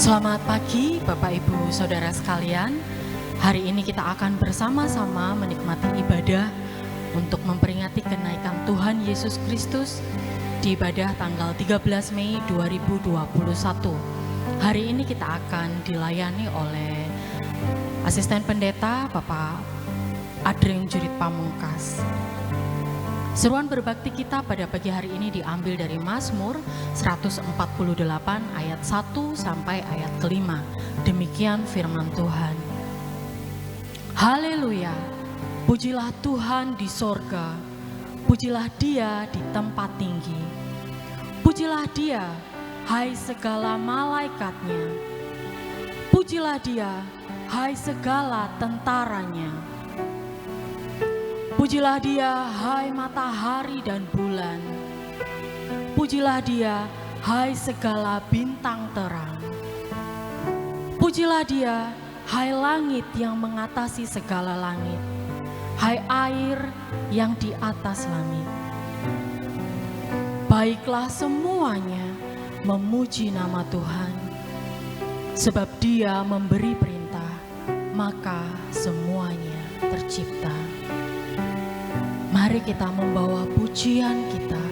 Selamat pagi Bapak Ibu Saudara sekalian. Hari ini kita akan bersama-sama menikmati ibadah untuk memperingati kenaikan Tuhan Yesus Kristus di ibadah tanggal 13 Mei 2021. Hari ini kita akan dilayani oleh Asisten Pendeta Bapak Adreng Jurit Pamungkas. Seruan berbakti kita pada pagi hari ini diambil dari Mazmur 148 ayat 1 sampai ayat kelima. Demikian firman Tuhan. Haleluya, pujilah Tuhan di sorga, pujilah Dia di tempat tinggi. Pujilah Dia, hai segala malaikatnya. Pujilah Dia, hai segala tentaranya. Pujilah Dia, hai matahari dan bulan. Pujilah Dia, hai segala bintang terang. Pujilah Dia, hai langit yang mengatasi segala langit. Hai air yang di atas langit. Baiklah semuanya memuji nama Tuhan. Sebab Dia memberi perintah, maka semuanya tercipta. Mari kita membawa pujian kita,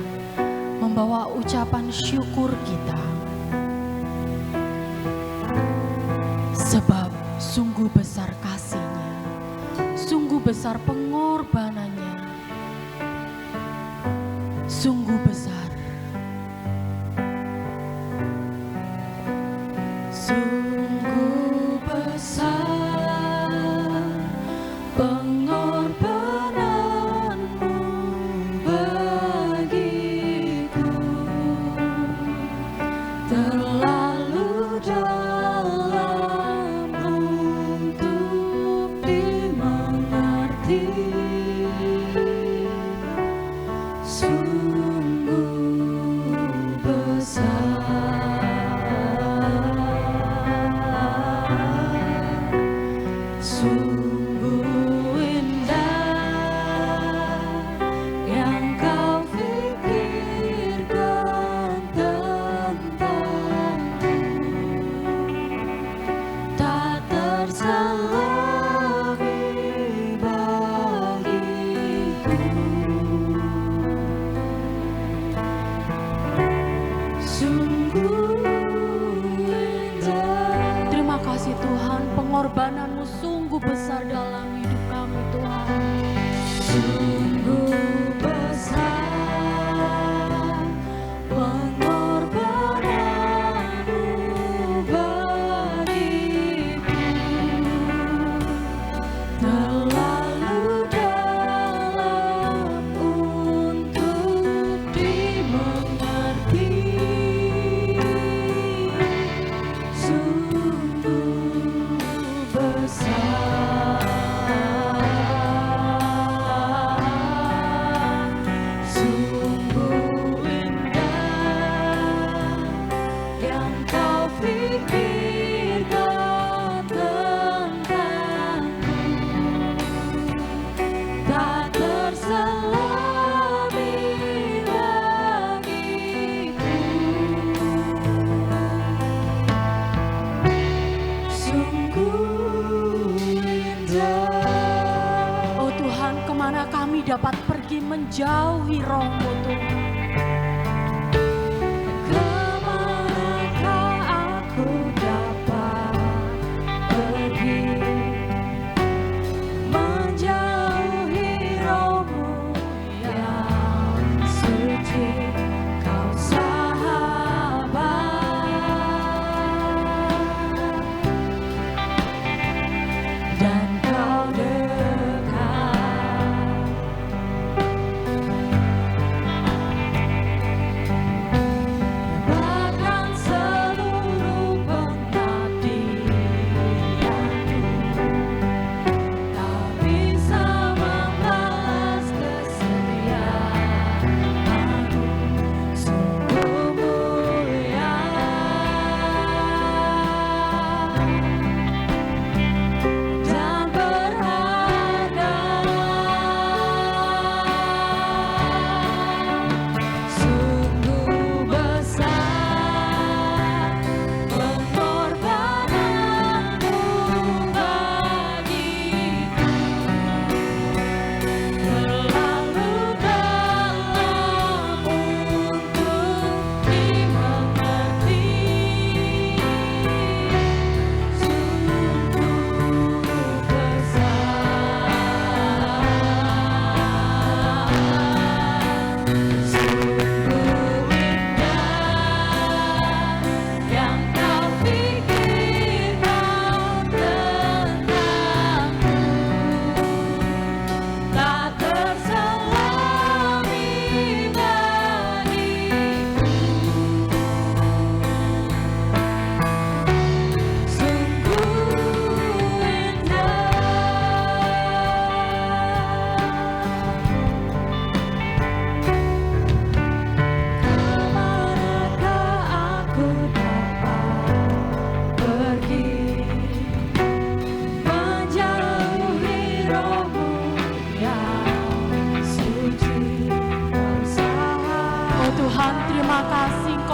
membawa ucapan syukur kita. Sebab sungguh besar kasih-Nya, sungguh besar pengorbanannya, sungguh besar. Sungguh besar pengorbanan-Mu sungguh besar dalam hidup kami Tuhan. Sungguh besar pengorbanan-Mu bagiku, terlalu dalam untuk dimengerti. Dapat pergi menjauhi Roh-Mu Tuhan. Kemanakah aku dapat pergi menjauhi Roh-Mu yang suci, Kau sahabat dan Kau dekat.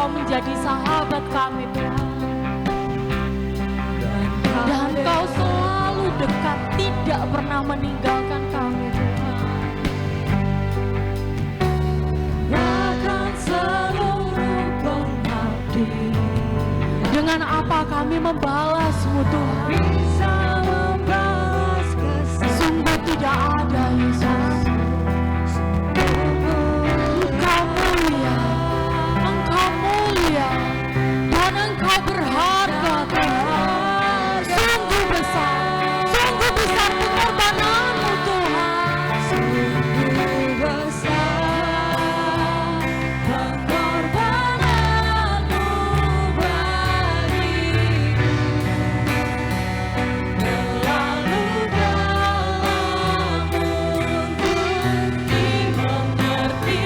Menjadi sahabat kami Tuhan, dan Kau selalu dekat, tidak pernah meninggalkan kami Tuhan. Bahkan seluruh pengabdi, dengan apa kami membalasmu Tuhan? Bisa membalas kesalahan, sungguh tidak ada Yesus. Dan Engkau berharga Tuhan, sungguh besar pengorbananmu Tuhan, sungguh besar pengorbananmu bagiku, terlalu dalam untuk dimengerti.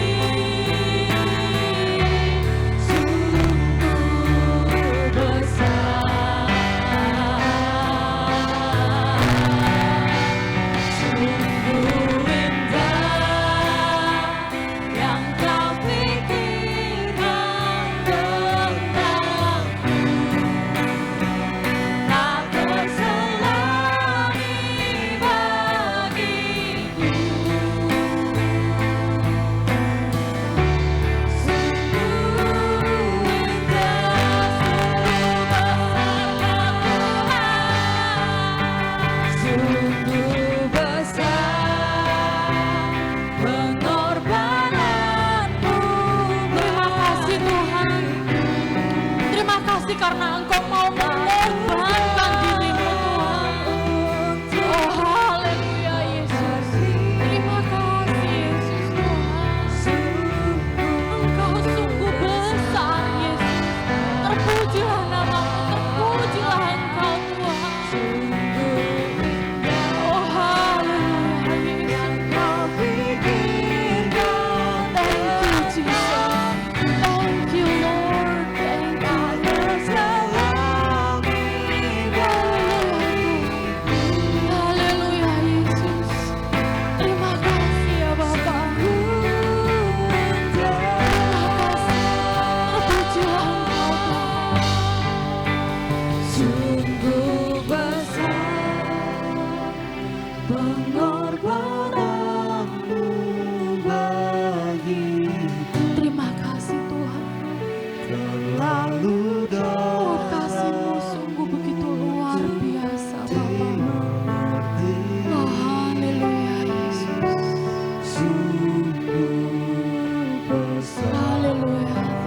Karena Engkau mau mengorbankan dirimu Tuhan. Oh haleluya Yesus. Terima kasih Yesus Tuhan. Engkau sungguh besar Yesus. Terpujilah namamu, terpujilah Engkau Tuhan. Oh haleluya Yesus.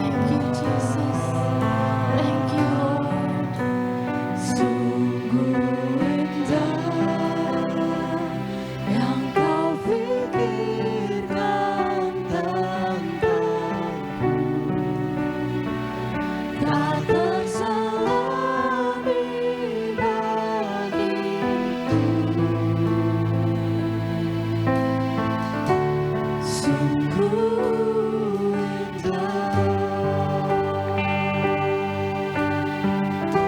Thank you Jesus. Thank you Lord. Thank you.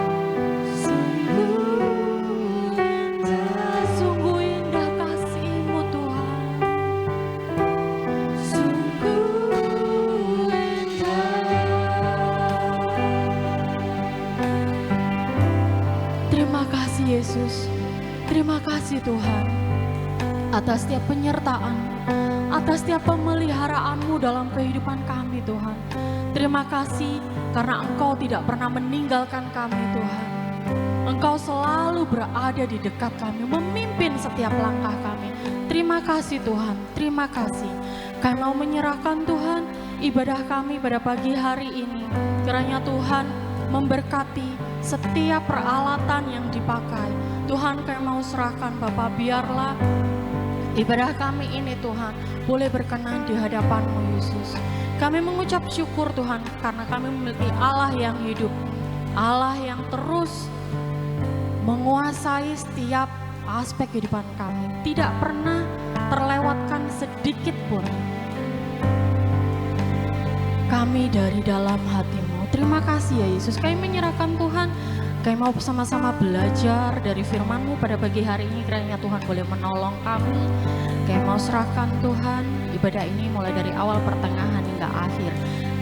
Yesus, terima kasih Tuhan atas setiap penyertaan, atas setiap pemeliharaanmu dalam kehidupan kami Tuhan. Terima kasih karena Engkau tidak pernah meninggalkan kami Tuhan. Engkau selalu berada di dekat kami, memimpin setiap langkah kami. Terima kasih Tuhan, terima kasih. Kami mau menyerahkan Tuhan ibadah kami pada pagi hari ini. Kiranya Tuhan memberkati setiap peralatan yang dipakai. Tuhan, kami mau serahkan Bapa, biarlah ibadah kami ini Tuhan boleh berkenan di hadapan-Mu Yesus. Kami mengucap syukur Tuhan karena kami memiliki Allah yang hidup, Allah yang terus menguasai setiap aspek kehidupan kami. Tidak pernah terlewatkan sedikit pun kami dari dalam hati-Mu. Terima kasih ya Yesus. Kami menyerahkan Tuhan. Kami mau bersama-sama belajar dari firman-Mu pada pagi hari ini. Kiranya Tuhan boleh menolong kami. Kami mau serahkan Tuhan ibadah ini mulai dari awal, pertengahan hingga akhir.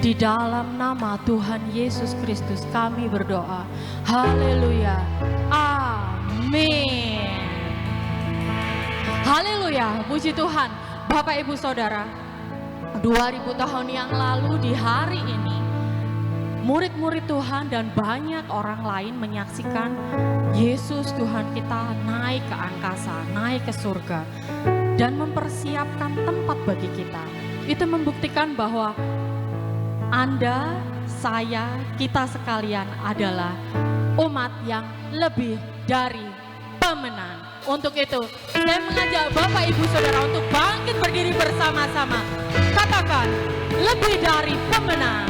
Di dalam nama Tuhan Yesus Kristus kami berdoa. Haleluya. Amin. Haleluya. Puji Tuhan. Bapak Ibu Saudara, 2000 tahun yang lalu di hari ini, murid-murid Tuhan dan banyak orang lain menyaksikan Yesus Tuhan kita naik ke angkasa, naik ke surga, dan mempersiapkan tempat bagi kita. Itu membuktikan bahwa Anda, saya, kita sekalian adalah umat yang lebih dari pemenang. Untuk itu, saya mengajak Bapak Ibu Saudara untuk bangkit berdiri bersama-sama. Katakan, lebih dari pemenang.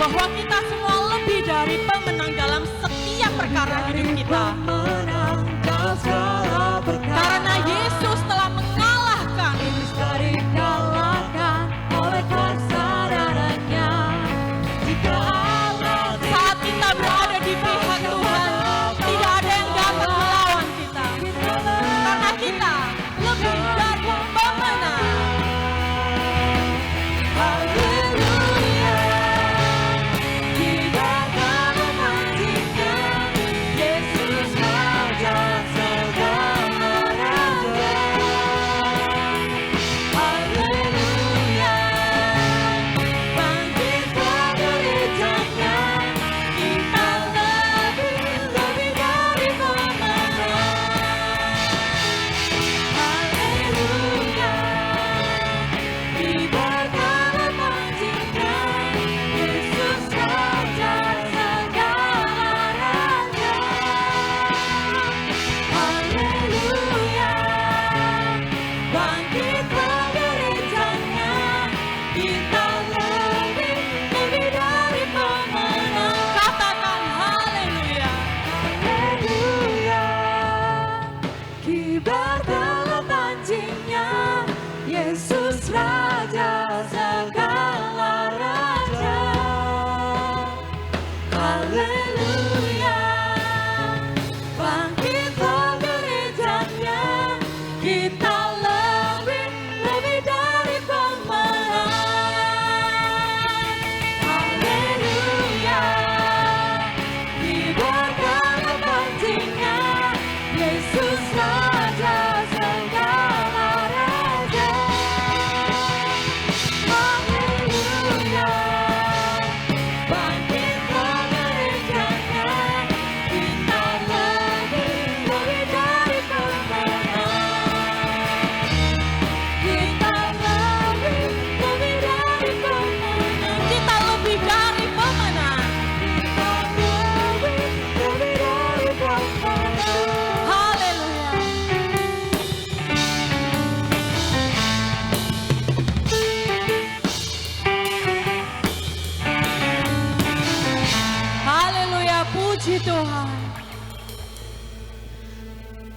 Bahwa kita semua lebih dari pemenang dalam setiap perkara hidup kita. Karena Yesus telah mengalahkan oleh kuasa darahnya. Saat kita berada di pihak Tuhan, tidak ada yang dapat melawan kita. Karena kita lebih dari pemenang. Yesus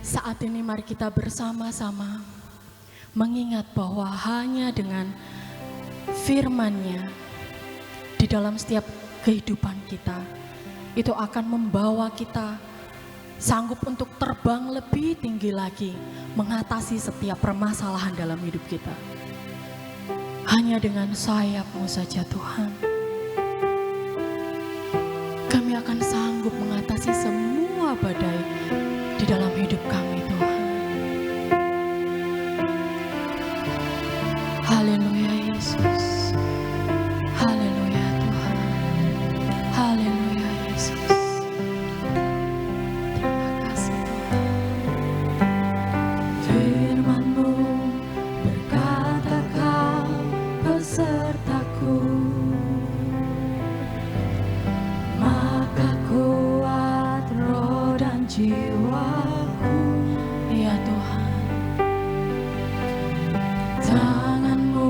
Saat ini mari kita bersama-sama mengingat bahwa hanya dengan firman-Nya di dalam setiap kehidupan kita itu akan membawa kita sanggup untuk terbang lebih tinggi lagi, mengatasi setiap permasalahan dalam hidup kita. Hanya dengan sayap-Mu saja Tuhan, kami akan sanggup mengatasi semua badai di dalam hidup kami Tuhan. Haleluya Yesus. Haleluya Tuhan. Haleluya Yesus. Terima kasih Tuhan. Firman-Mu berkata Kau besertaku, maka kuat roh dan jiwaku. Ya Tuhan, tangan-Mu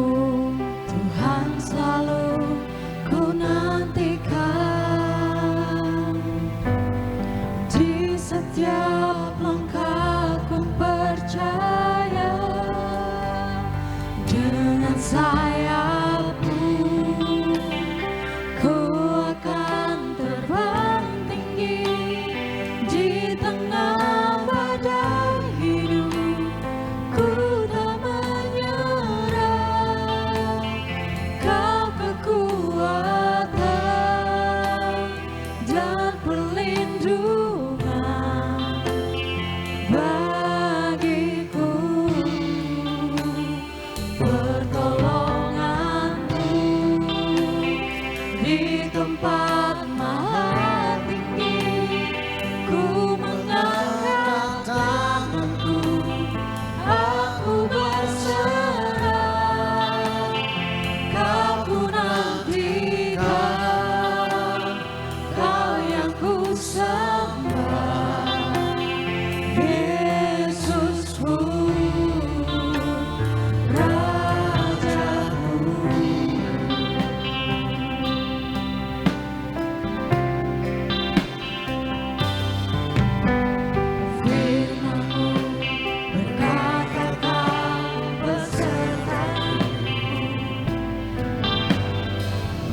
Tuhan selalu ku nantikan, di setiap langkahku percaya dengan sayap-Mu ku akan terbang tinggi di tengah badai hidup. Ku tak menyerah, Kau kekuatan dan perlindungan bagiku, pertolongan-Mu di tempat maha tinggi. Ku mengangkat tanganku, aku berserah, Kau ku nantikan, Kau yang ku sembah, Yesusku, Rajaku. Firman-Mu berkata Kau besertaku,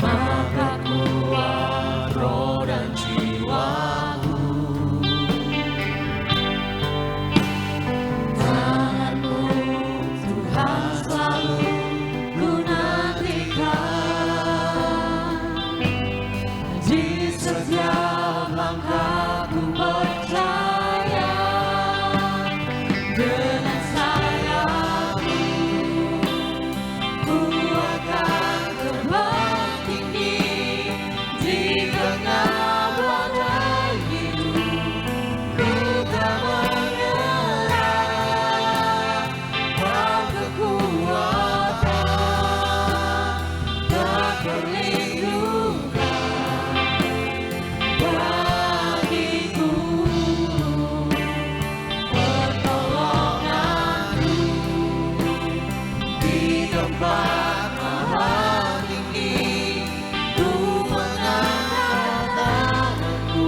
maka kuat roh dan jiwaku. Tangan-Mu Tuhan selalu ku nantikan, di setiap langkahku percaya dengan sayap-Mu ku akan terbang tinggi di tengah badai hidup. Ku tak menyerah, Kau kekuatan dan perlindungan bagiku, pertolongan-Mu di tempat maha tinggi. Ku mengangkat tanganku,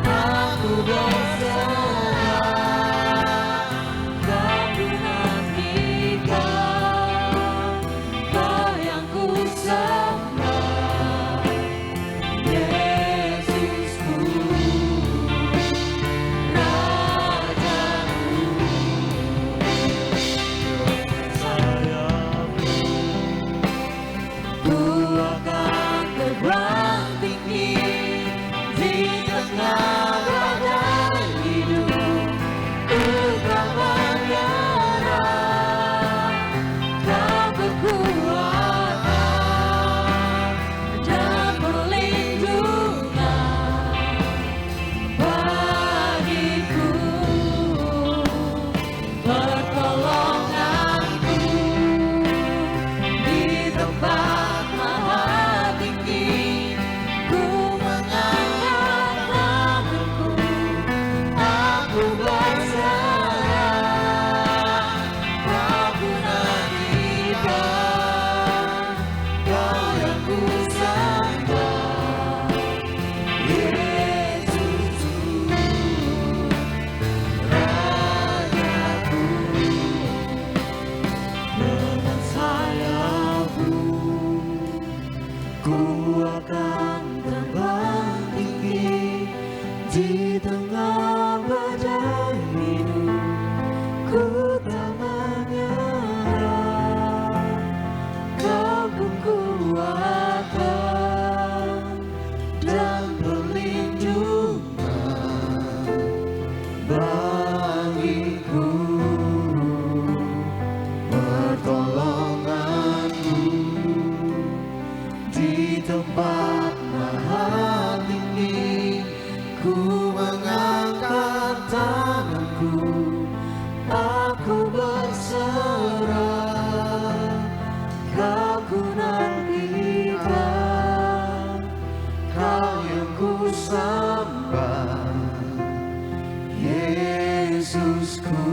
aku berserah, Kau ku nantikan, Kau yang ku sembah, Yesusku, Rajaku. Ku akan terbang tinggi di tengah badai mengangkat tanganku, aku berserah. Kau ku nantikan, Kau yang ku sembah, Yesusku,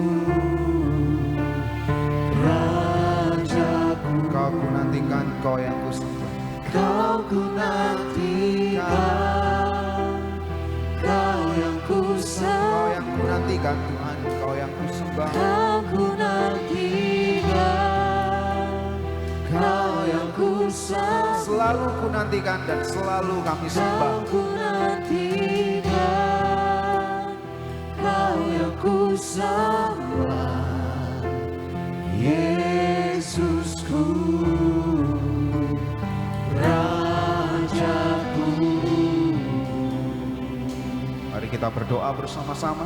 Rajaku. Kau ku nantikan, Kau yang ku sembah. Kau ku nantikan, Kau yang ku Kau yang ku sembah, nantikan Tuhan, Kau yang ku sembah. Kau ku nantikan, Kau yang ku sembah, Selalu ku nantikan dan selalu kami sembah. Kau ku nantikan, Kau yang ku sembah, Yesusku, Rajaku. Mari kita berdoa bersama-sama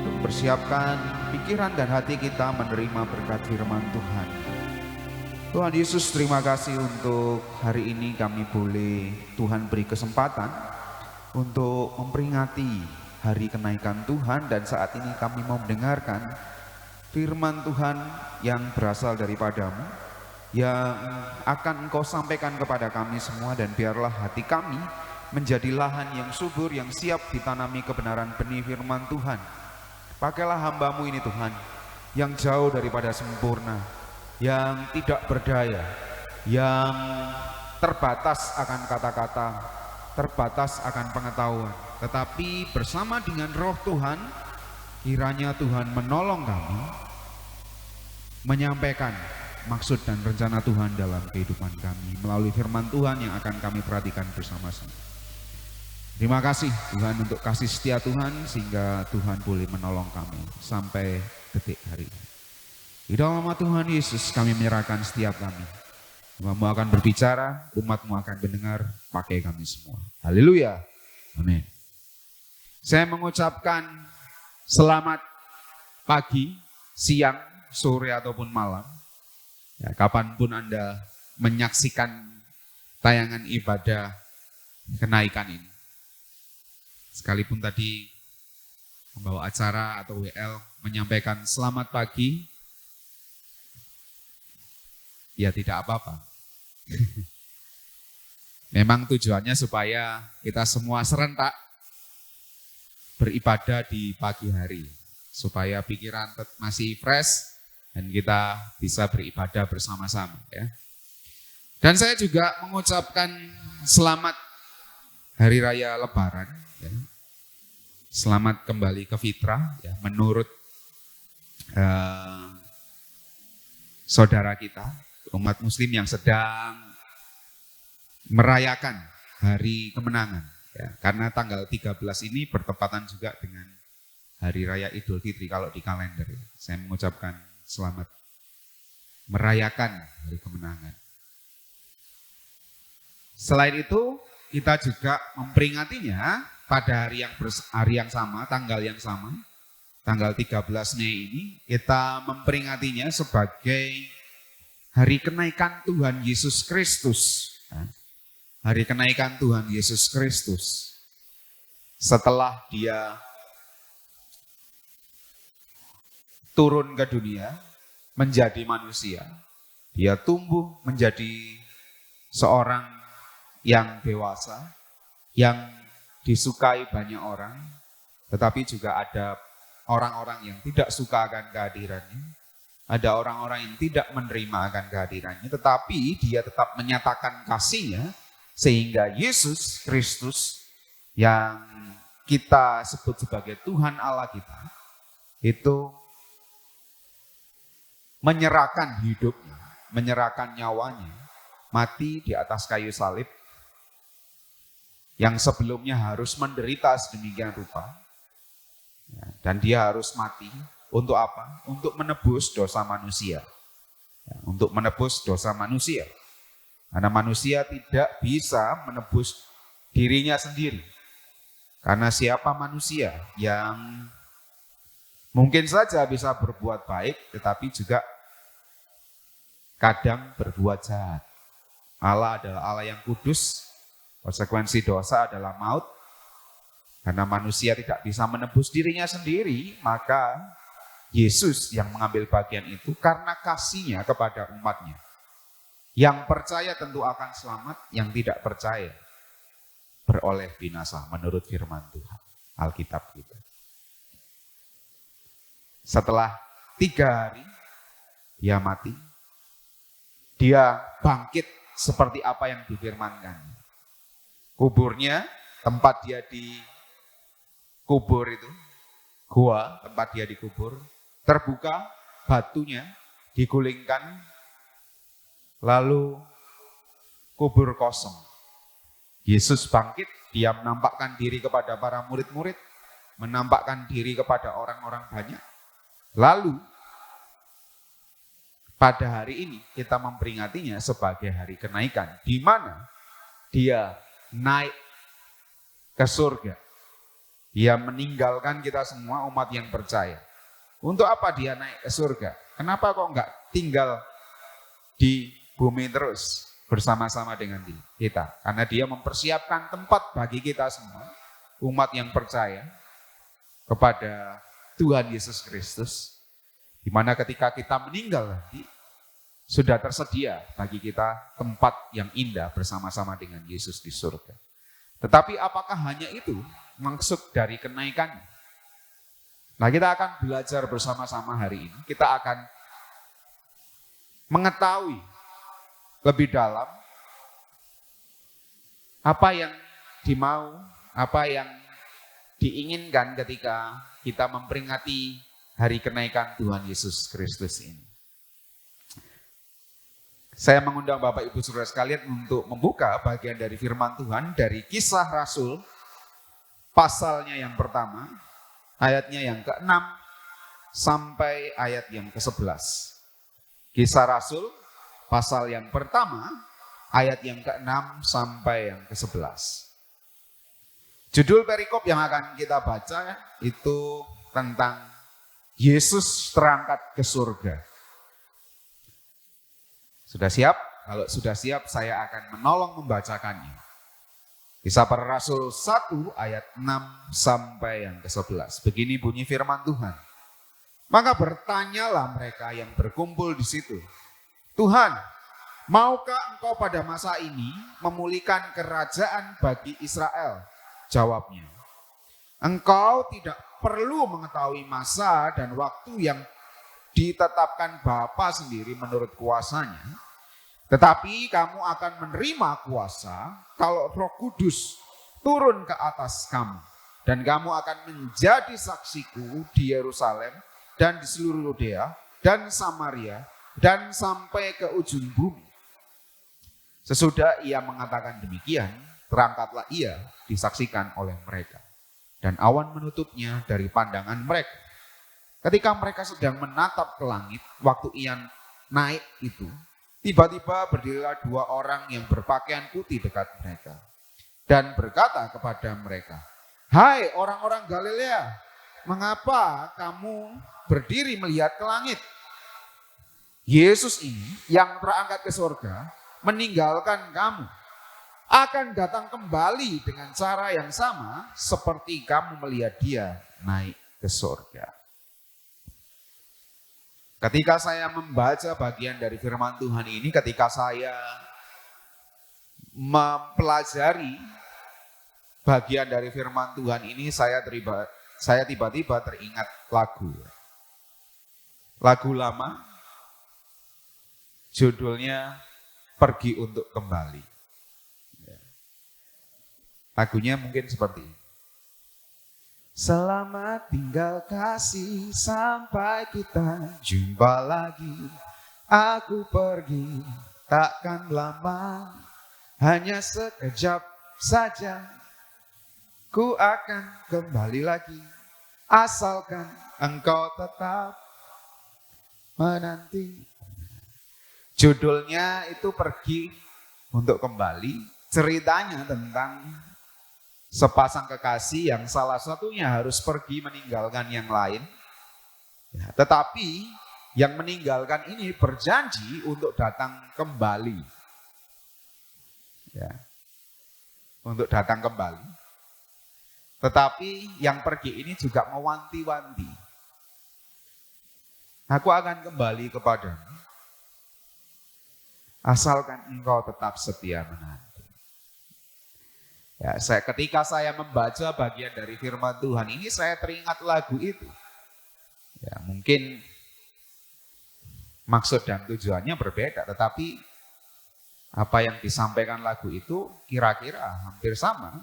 untuk persiapkan pikiran dan hati kita menerima berkat firman Tuhan. Tuhan Yesus, terima kasih untuk hari ini kami boleh Tuhan beri kesempatan untuk memperingati hari kenaikan Tuhan, dan saat ini kami mau mendengarkan firman Tuhan yang berasal daripadamu, yang akan Engkau sampaikan kepada kami semua, dan biarlah hati kami menjadi lahan yang subur yang siap ditanami kebenaran benih firman Tuhan. Pakailah hamba-Mu ini Tuhan, yang jauh daripada sempurna, yang tidak berdaya, yang terbatas akan kata-kata, terbatas akan pengetahuan, tetapi bersama dengan Roh Tuhan, kiranya Tuhan menolong kami menyampaikan maksud dan rencana Tuhan dalam kehidupan kami melalui firman Tuhan yang akan kami perhatikan bersama-sama. Terima kasih Tuhan untuk kasih setia Tuhan, sehingga Tuhan boleh menolong kami sampai detik hari ini. Di dalam nama Tuhan Yesus kami menyerahkan setiap kami. Tuhan-Mu akan berbicara, umat-Mu akan mendengar, pakai kami semua. Haleluya. Amin. Saya mengucapkan selamat pagi, siang, sore ataupun malam. Ya, kapanpun Anda menyaksikan tayangan ibadah kenaikan ini. Sekalipun tadi membawa acara atau WL menyampaikan selamat pagi, ya tidak apa-apa. Memang tujuannya supaya kita semua serentak beribadah di pagi hari, supaya pikiran masih fresh dan kita bisa beribadah bersama-sama, ya. Dan saya juga mengucapkan selamat Hari Raya Lebaran, ya. Selamat kembali ke fitrah, ya, menurut saudara kita, umat muslim yang sedang merayakan hari kemenangan, ya, karena tanggal 13 ini bertepatan juga dengan Hari Raya Idul Fitri kalau di kalender, ya. Saya mengucapkan selamat merayakan hari kemenangan. Selain itu, kita juga memperingatinya pada hari yang sama, tanggal yang sama, tanggal 13 Mei ini, kita memperingatinya sebagai hari kenaikan Tuhan Yesus Kristus. Hari kenaikan Tuhan Yesus Kristus. Setelah Dia turun ke dunia, menjadi manusia, Dia tumbuh menjadi seorang yang dewasa, yang disukai banyak orang, tetapi juga ada orang-orang yang tidak suka akan kehadirannya, ada orang-orang yang tidak menerima akan kehadirannya, tetapi Dia tetap menyatakan kasih-Nya, sehingga Yesus Kristus yang kita sebut sebagai Tuhan Allah kita, itu menyerahkan hidupnya, menyerahkan nyawanya, mati di atas kayu salib, yang sebelumnya harus menderita sedemikian rupa. Dan Dia harus mati untuk apa? Untuk menebus dosa manusia. Untuk menebus dosa manusia. Karena manusia tidak bisa menebus dirinya sendiri. Karena siapa manusia yang mungkin saja bisa berbuat baik, tetapi juga kadang berbuat jahat. Allah adalah Allah yang kudus. Konsekuensi dosa adalah maut. Karena manusia tidak bisa menebus dirinya sendiri, maka Yesus yang mengambil bagian itu karena kasihnya kepada umatnya. Yang percaya tentu akan selamat, yang tidak percaya beroleh binasa menurut firman Tuhan, Alkitab kita. Setelah 3 hari dia mati, dia bangkit seperti apa yang difirmankan. Kuburnya, tempat dia dikubur itu, gua tempat dia dikubur, terbuka, batunya digulingkan, lalu kubur kosong. Yesus bangkit, dia menampakkan diri kepada para murid-murid, menampakkan diri kepada orang-orang banyak. Lalu pada hari ini kita memperingatinya sebagai hari kenaikan, di mana dia naik ke surga. Dia meninggalkan kita semua umat yang percaya. Untuk apa dia naik ke surga? Kenapa kok enggak tinggal di bumi terus bersama-sama dengan kita? Karena dia mempersiapkan tempat bagi kita semua, umat yang percaya kepada Tuhan Yesus Kristus, di mana ketika kita meninggal nanti sudah tersedia bagi kita tempat yang indah bersama-sama dengan Yesus di surga. Tetapi apakah hanya itu maksud dari kenaikan? Nah, kita akan belajar bersama-sama hari ini. Kita akan mengetahui lebih dalam apa yang dimau, apa yang diinginkan ketika kita memperingati hari kenaikan Tuhan Yesus Kristus ini. Saya mengundang Bapak Ibu Saudara sekalian untuk membuka bagian dari firman Tuhan dari Kisah Rasul, pasalnya yang pertama, ayatnya yang ke-6 sampai ayat yang ke-11. Kisah Rasul, pasal yang pertama, ayat yang ke-6 sampai yang ke-11. Judul perikop yang akan kita baca itu tentang Yesus terangkat ke surga. Sudah siap? Kalau sudah siap, saya akan menolong membacakannya. Kisah Para Rasul 1 ayat 6 sampai yang ke-11. Begini bunyi firman Tuhan. Maka bertanyalah mereka yang berkumpul di situ. Tuhan, maukah engkau pada masa ini memulihkan kerajaan bagi Israel? Jawabnya, engkau tidak perlu mengetahui masa dan waktu yang ditetapkan Bapa sendiri menurut kuasanya. Tetapi kamu akan menerima kuasa kalau Roh Kudus turun ke atas kamu. Dan kamu akan menjadi saksiku di Yerusalem dan di seluruh Yudea dan Samaria dan sampai ke ujung bumi. Sesudah ia mengatakan demikian, terangkatlah ia disaksikan oleh mereka. Dan awan menutupnya dari pandangan mereka. Ketika mereka sedang menatap ke langit, waktu ia naik itu, tiba-tiba berdirilah 2 orang yang berpakaian putih dekat mereka. Dan berkata kepada mereka, hai orang-orang Galilea, mengapa kamu berdiri melihat ke langit? Yesus ini yang terangkat ke surga, meninggalkan kamu, akan datang kembali dengan cara yang sama seperti kamu melihat dia naik ke surga. Ketika saya membaca bagian dari firman Tuhan ini, ketika saya mempelajari bagian dari firman Tuhan ini, saya tiba-tiba teringat lagu lama, judulnya Pergi Untuk Kembali. Lagunya mungkin seperti ini. Selamat tinggal kasih sampai kita jumpa lagi. Aku pergi takkan lama, hanya sekejap saja. Ku akan kembali lagi, asalkan engkau tetap menanti. Judulnya itu Pergi Untuk Kembali. Ceritanya tentang sepasang kekasih yang salah satunya harus pergi meninggalkan yang lain. Ya, tetapi yang meninggalkan ini berjanji untuk datang kembali. Ya, untuk datang kembali. Tetapi yang pergi ini juga mewanti-wanti. Aku akan kembali kepadamu, asalkan engkau tetap setia menanti. Ya, ketika saya membaca bagian dari firman Tuhan ini, saya teringat lagu itu. Ya, mungkin maksud dan tujuannya berbeda, tetapi apa yang disampaikan lagu itu kira-kira hampir sama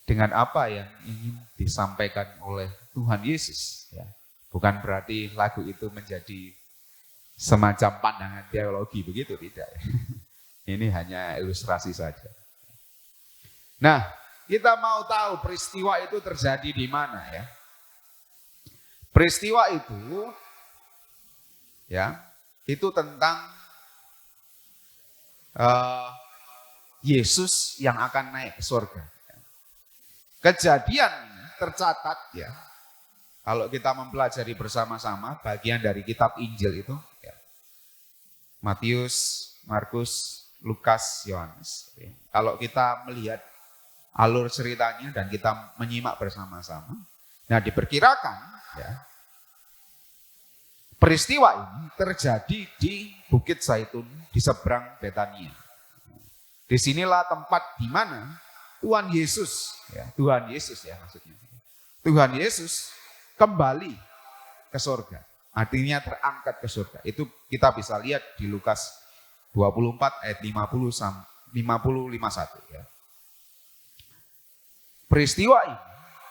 dengan apa yang ingin disampaikan oleh Tuhan Yesus. Ya, bukan berarti lagu itu menjadi semacam pandangan teologi, begitu tidak. Ini hanya ilustrasi saja. Nah, kita mau tahu peristiwa itu terjadi di mana ya. Peristiwa itu ya, itu tentang Yesus yang akan naik ke surga. Kejadian tercatat ya, kalau kita mempelajari bersama-sama bagian dari kitab Injil itu ya, Matius, Markus, Lukas, Yohanes. Kalau kita melihat alur ceritanya dan kita menyimak bersama-sama, nah diperkirakan ya, peristiwa ini terjadi di Bukit Zaitun di seberang Betania. Disinilah tempat di mana Tuhan Yesus maksudnya. Tuhan Yesus kembali ke surga. Artinya terangkat ke surga. Itu kita bisa lihat di Lukas 24 ayat 50-51 ya. Peristiwa ini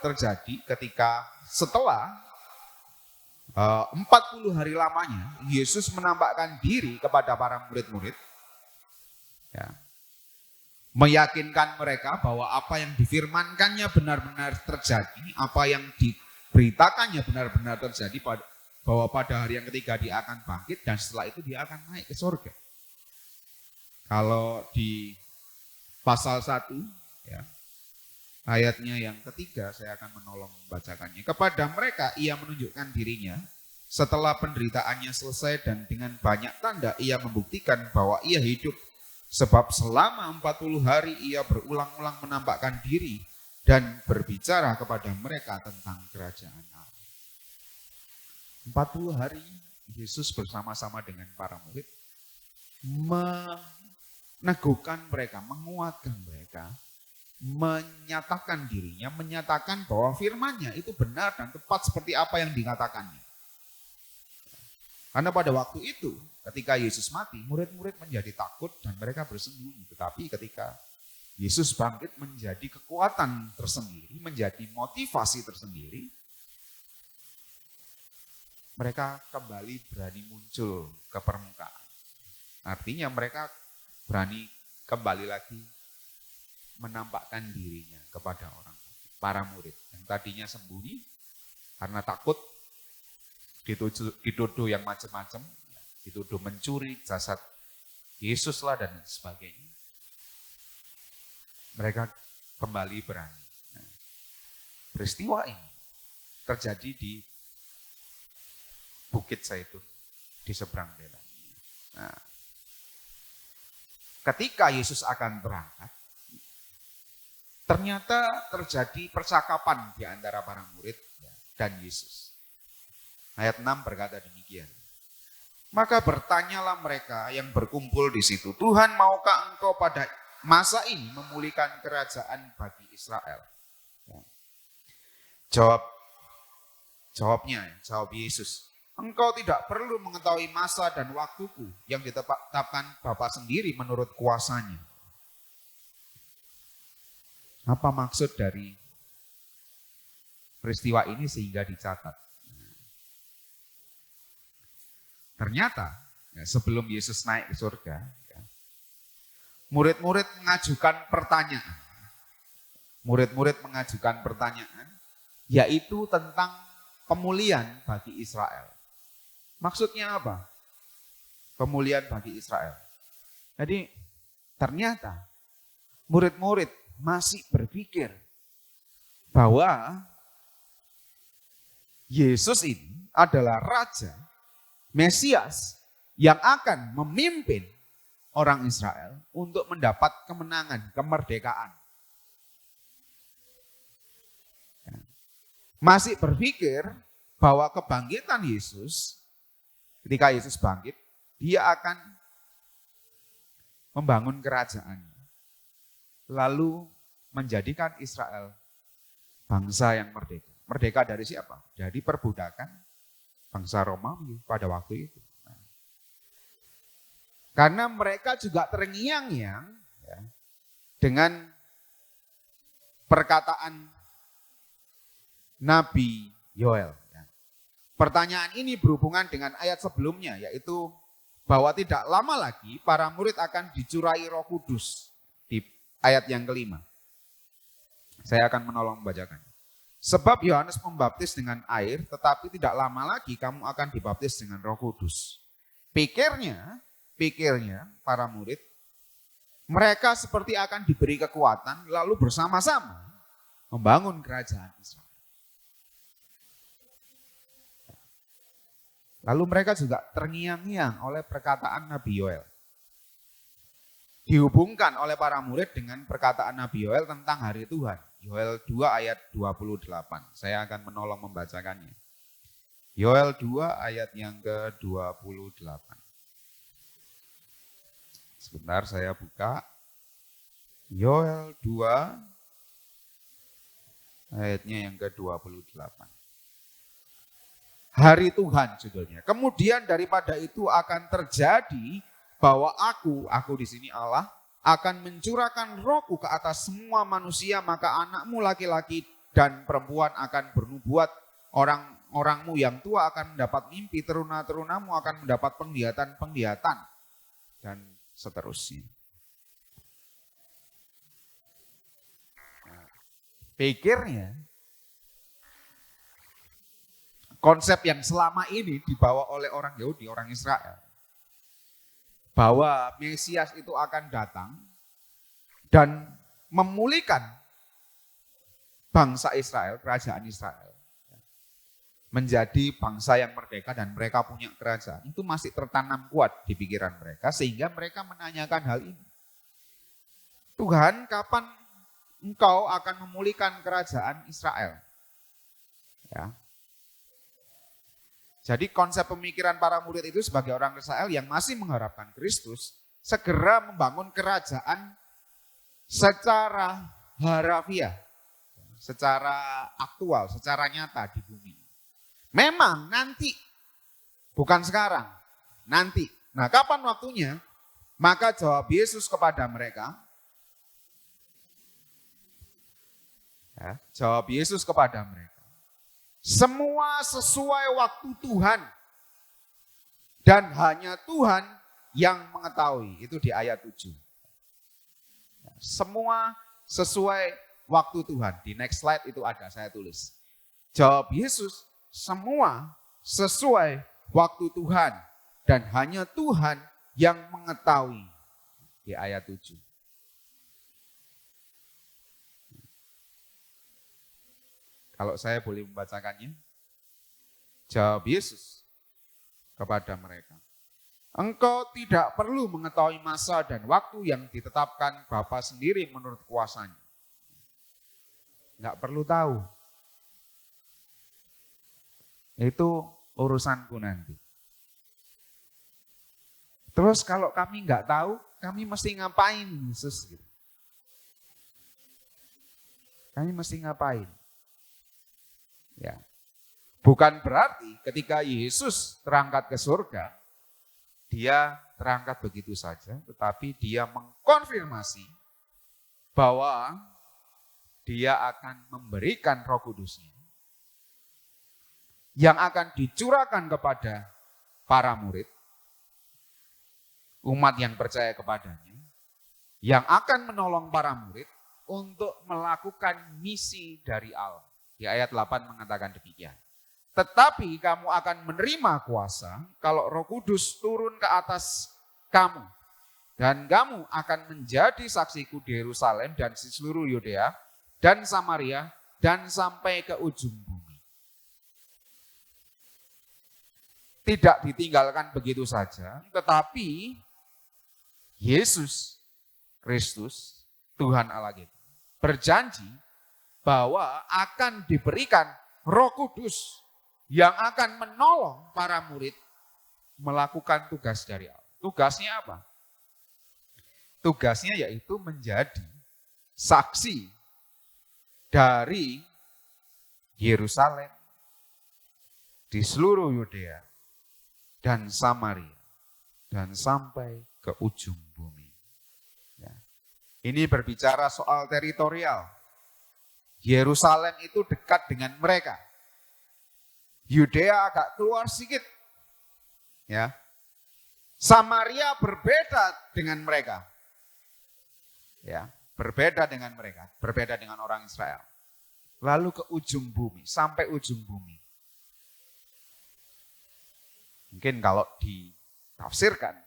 terjadi ketika setelah 40 hari lamanya Yesus menampakkan diri kepada para murid-murid ya, meyakinkan mereka bahwa apa yang difirmankannya benar-benar terjadi, apa yang diberitakannya benar-benar terjadi, bahwa pada hari yang ketiga dia akan bangkit dan setelah itu dia akan naik ke surga. Kalau di pasal 1 ya, ayatnya yang ketiga, saya akan menolong membacakannya. Kepada mereka ia menunjukkan dirinya setelah penderitaannya selesai dan dengan banyak tanda ia membuktikan bahwa ia hidup. Sebab selama 40 hari ia berulang-ulang menampakkan diri dan berbicara kepada mereka tentang kerajaan Allah. 40 hari Yesus bersama-sama dengan para murid meneguhkan mereka, menguatkan mereka, menyatakan dirinya, menyatakan bahwa firman-Nya itu benar dan tepat seperti apa yang dikatakannya. Karena pada waktu itu ketika Yesus mati, murid-murid menjadi takut dan mereka bersembunyi. Tetapi ketika Yesus bangkit menjadi kekuatan tersendiri, menjadi motivasi tersendiri, mereka kembali berani muncul ke permukaan. Artinya mereka berani kembali lagi menampakkan dirinya kepada para murid yang tadinya sembunyi karena takut dituduh yang macam-macam, dituduh mencuri jasad Yesus lah dan sebagainya. Mereka kembali berani. Nah, peristiwa ini terjadi di Bukit Zaitun di seberang Betania. Nah, ketika Yesus akan berangkat, ternyata terjadi percakapan di antara para murid dan Yesus. Ayat 6 berkata demikian. Maka bertanyalah mereka yang berkumpul di situ, Tuhan maukah engkau pada masa ini memulihkan kerajaan bagi Israel? Jawab Yesus, engkau tidak perlu mengetahui masa dan waktuku yang ditetapkan Bapa sendiri menurut kuasanya. Apa maksud dari peristiwa ini sehingga dicatat? Ternyata sebelum Yesus naik ke surga, murid-murid mengajukan pertanyaan. Murid-murid mengajukan pertanyaan, yaitu tentang pemulihan bagi Israel. Maksudnya apa? Pemulihan bagi Israel. Jadi ternyata murid-murid masih berpikir bahwa Yesus ini adalah Raja, Mesias yang akan memimpin orang Israel untuk mendapat kemenangan, kemerdekaan. masih berpikir bahwa kebangkitan Yesus, ketika Yesus bangkit, dia akan membangun kerajaan, lalu menjadikan Israel bangsa yang merdeka. Merdeka dari siapa? Dari perbudakan bangsa Romawi pada waktu itu. Karena mereka juga terngiang-ngiang ya, dengan perkataan Nabi Yoel. Pertanyaan ini berhubungan dengan ayat sebelumnya, yaitu bahwa tidak lama lagi para murid akan dicurai Roh Kudus di ayat yang kelima. Saya akan menolong membacakan. Sebab Yohanes membaptis dengan air, tetapi tidak lama lagi kamu akan dibaptis dengan Roh Kudus. Pikirnya para murid, mereka seperti akan diberi kekuatan, lalu bersama-sama membangun kerajaan Israel. Lalu mereka juga terngiang-ngiang oleh perkataan Nabi Yoel. Dihubungkan oleh para murid dengan perkataan Nabi Yoel tentang hari Tuhan. Yoel 2 ayat 28. Saya akan menolong membacakannya. Yoel 2 ayat yang ke-28. Sebentar saya buka. Yoel 2 ayatnya yang ke-28. Hari Tuhan judulnya. Kemudian daripada itu akan terjadi bahwa aku di sini Allah, akan mencurahkan rohku ke atas semua manusia, maka anakmu laki-laki dan perempuan akan bernubuat, orang-orangmu yang tua akan mendapat mimpi, teruna-terunamu akan mendapat penglihatan-penglihatan, dan seterusnya. Pikirnya, konsep yang selama ini dibawa oleh orang Yahudi, orang Israel, bahwa Mesias itu akan datang dan memulihkan bangsa Israel, kerajaan Israel, menjadi bangsa yang merdeka dan mereka punya kerajaan. Itu masih tertanam kuat di pikiran mereka sehingga mereka menanyakan hal ini. Tuhan, kapan Engkau akan memulihkan kerajaan Israel? Ya. Jadi konsep pemikiran para murid itu sebagai orang Israel yang masih mengharapkan Kristus segera membangun kerajaan secara harafiah, secara aktual, secara nyata di bumi. Memang nanti, bukan sekarang, nanti. Nah, kapan waktunya? Maka jawab Yesus kepada mereka. Jawab Yesus kepada mereka. Semua sesuai waktu Tuhan. Dan hanya Tuhan yang mengetahui. Itu di ayat 7. Semua sesuai waktu Tuhan. Di next slide itu ada, saya tulis. Jawab Yesus, semua sesuai waktu Tuhan. Dan hanya Tuhan yang mengetahui. Di ayat 7. Kalau saya boleh membacakannya, jawab Yesus kepada mereka. Engkau tidak perlu mengetahui masa dan waktu yang ditetapkan Bapa sendiri menurut kuasanya. Enggak perlu tahu. Itu urusanku nanti. Terus kalau kami enggak tahu, kami mesti ngapain, Yesus? Kami mesti ngapain? Ya. Bukan berarti ketika Yesus terangkat ke surga, dia terangkat begitu saja, tetapi dia mengkonfirmasi bahwa dia akan memberikan Roh Kudus-Nya yang akan dicurahkan kepada para murid, umat yang percaya kepadanya, yang akan menolong para murid untuk melakukan misi dari Allah. Di ayat 8 mengatakan demikian. Tetapi kamu akan menerima kuasa kalau Roh Kudus turun ke atas kamu. Dan kamu akan menjadi saksiku di Yerusalem dan di seluruh Yudea dan Samaria dan sampai ke ujung bumi. Tidak ditinggalkan begitu saja, tetapi Yesus Kristus, Tuhan Allah kita, berjanji bahwa akan diberikan Roh Kudus yang akan menolong para murid melakukan tugas dari Allah. Tugasnya apa? Tugasnya yaitu menjadi saksi dari Yerusalem, di seluruh Yudea dan Samaria, dan sampai ke ujung bumi. Ya. Ini berbicara soal teritorial. Yerusalem itu dekat dengan mereka. Yudea agak keluar sedikit. Ya. Samaria berbeda dengan mereka. Ya, berbeda dengan mereka, berbeda dengan orang Israel. Lalu ke ujung bumi, sampai ujung bumi. Mungkin kalau ditafsirkan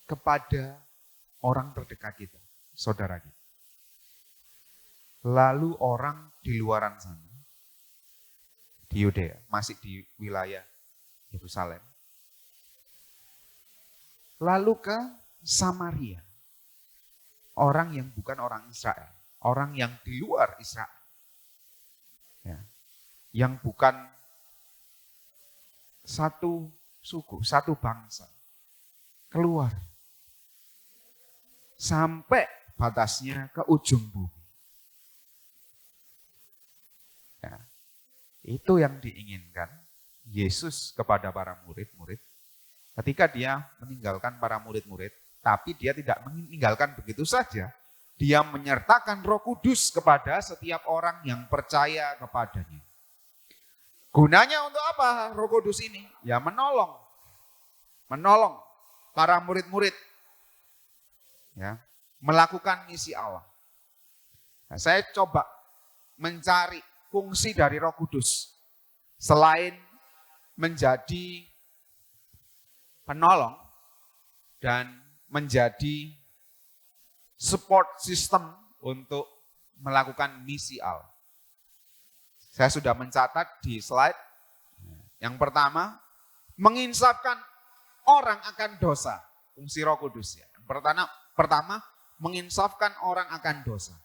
kepada orang terdekat kita, saudara kita. Lalu orang di luaran sana, di Yudea, masih di wilayah Yerusalem. Lalu ke Samaria, orang yang bukan orang Israel, orang yang di luar Israel, ya, yang bukan satu suku, satu bangsa, keluar sampai batasnya ke ujung bumi. Ya, itu yang diinginkan Yesus kepada para murid-murid ketika dia meninggalkan para murid-murid. Tapi dia tidak meninggalkan begitu saja. Dia menyertakan Roh Kudus kepada setiap orang yang percaya kepadanya. Gunanya untuk apa Roh Kudus ini? Ya menolong para murid-murid, ya, melakukan misi Allah. Nah, saya coba mencari fungsi dari Roh Kudus selain menjadi penolong dan menjadi support system untuk melakukan misi Allah. Saya sudah mencatat di slide. Yang pertama, menginsafkan orang akan dosa. Fungsi Roh Kudus ya. Yang pertama, menginsafkan orang akan dosa.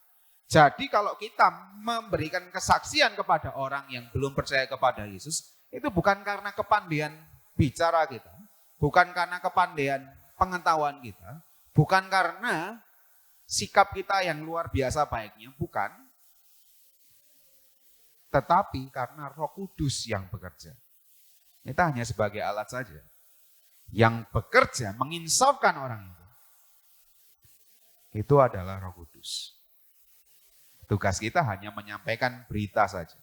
Jadi kalau kita memberikan kesaksian kepada orang yang belum percaya kepada Yesus, itu bukan karena kepandaian bicara kita, bukan karena kepandaian pengetahuan kita, bukan karena sikap kita yang luar biasa baiknya, bukan. Tetapi karena Roh Kudus yang bekerja. Kita hanya sebagai alat saja. Yang bekerja menginsafkan orang itu. Itu adalah Roh Kudus. Tugas kita hanya menyampaikan berita saja.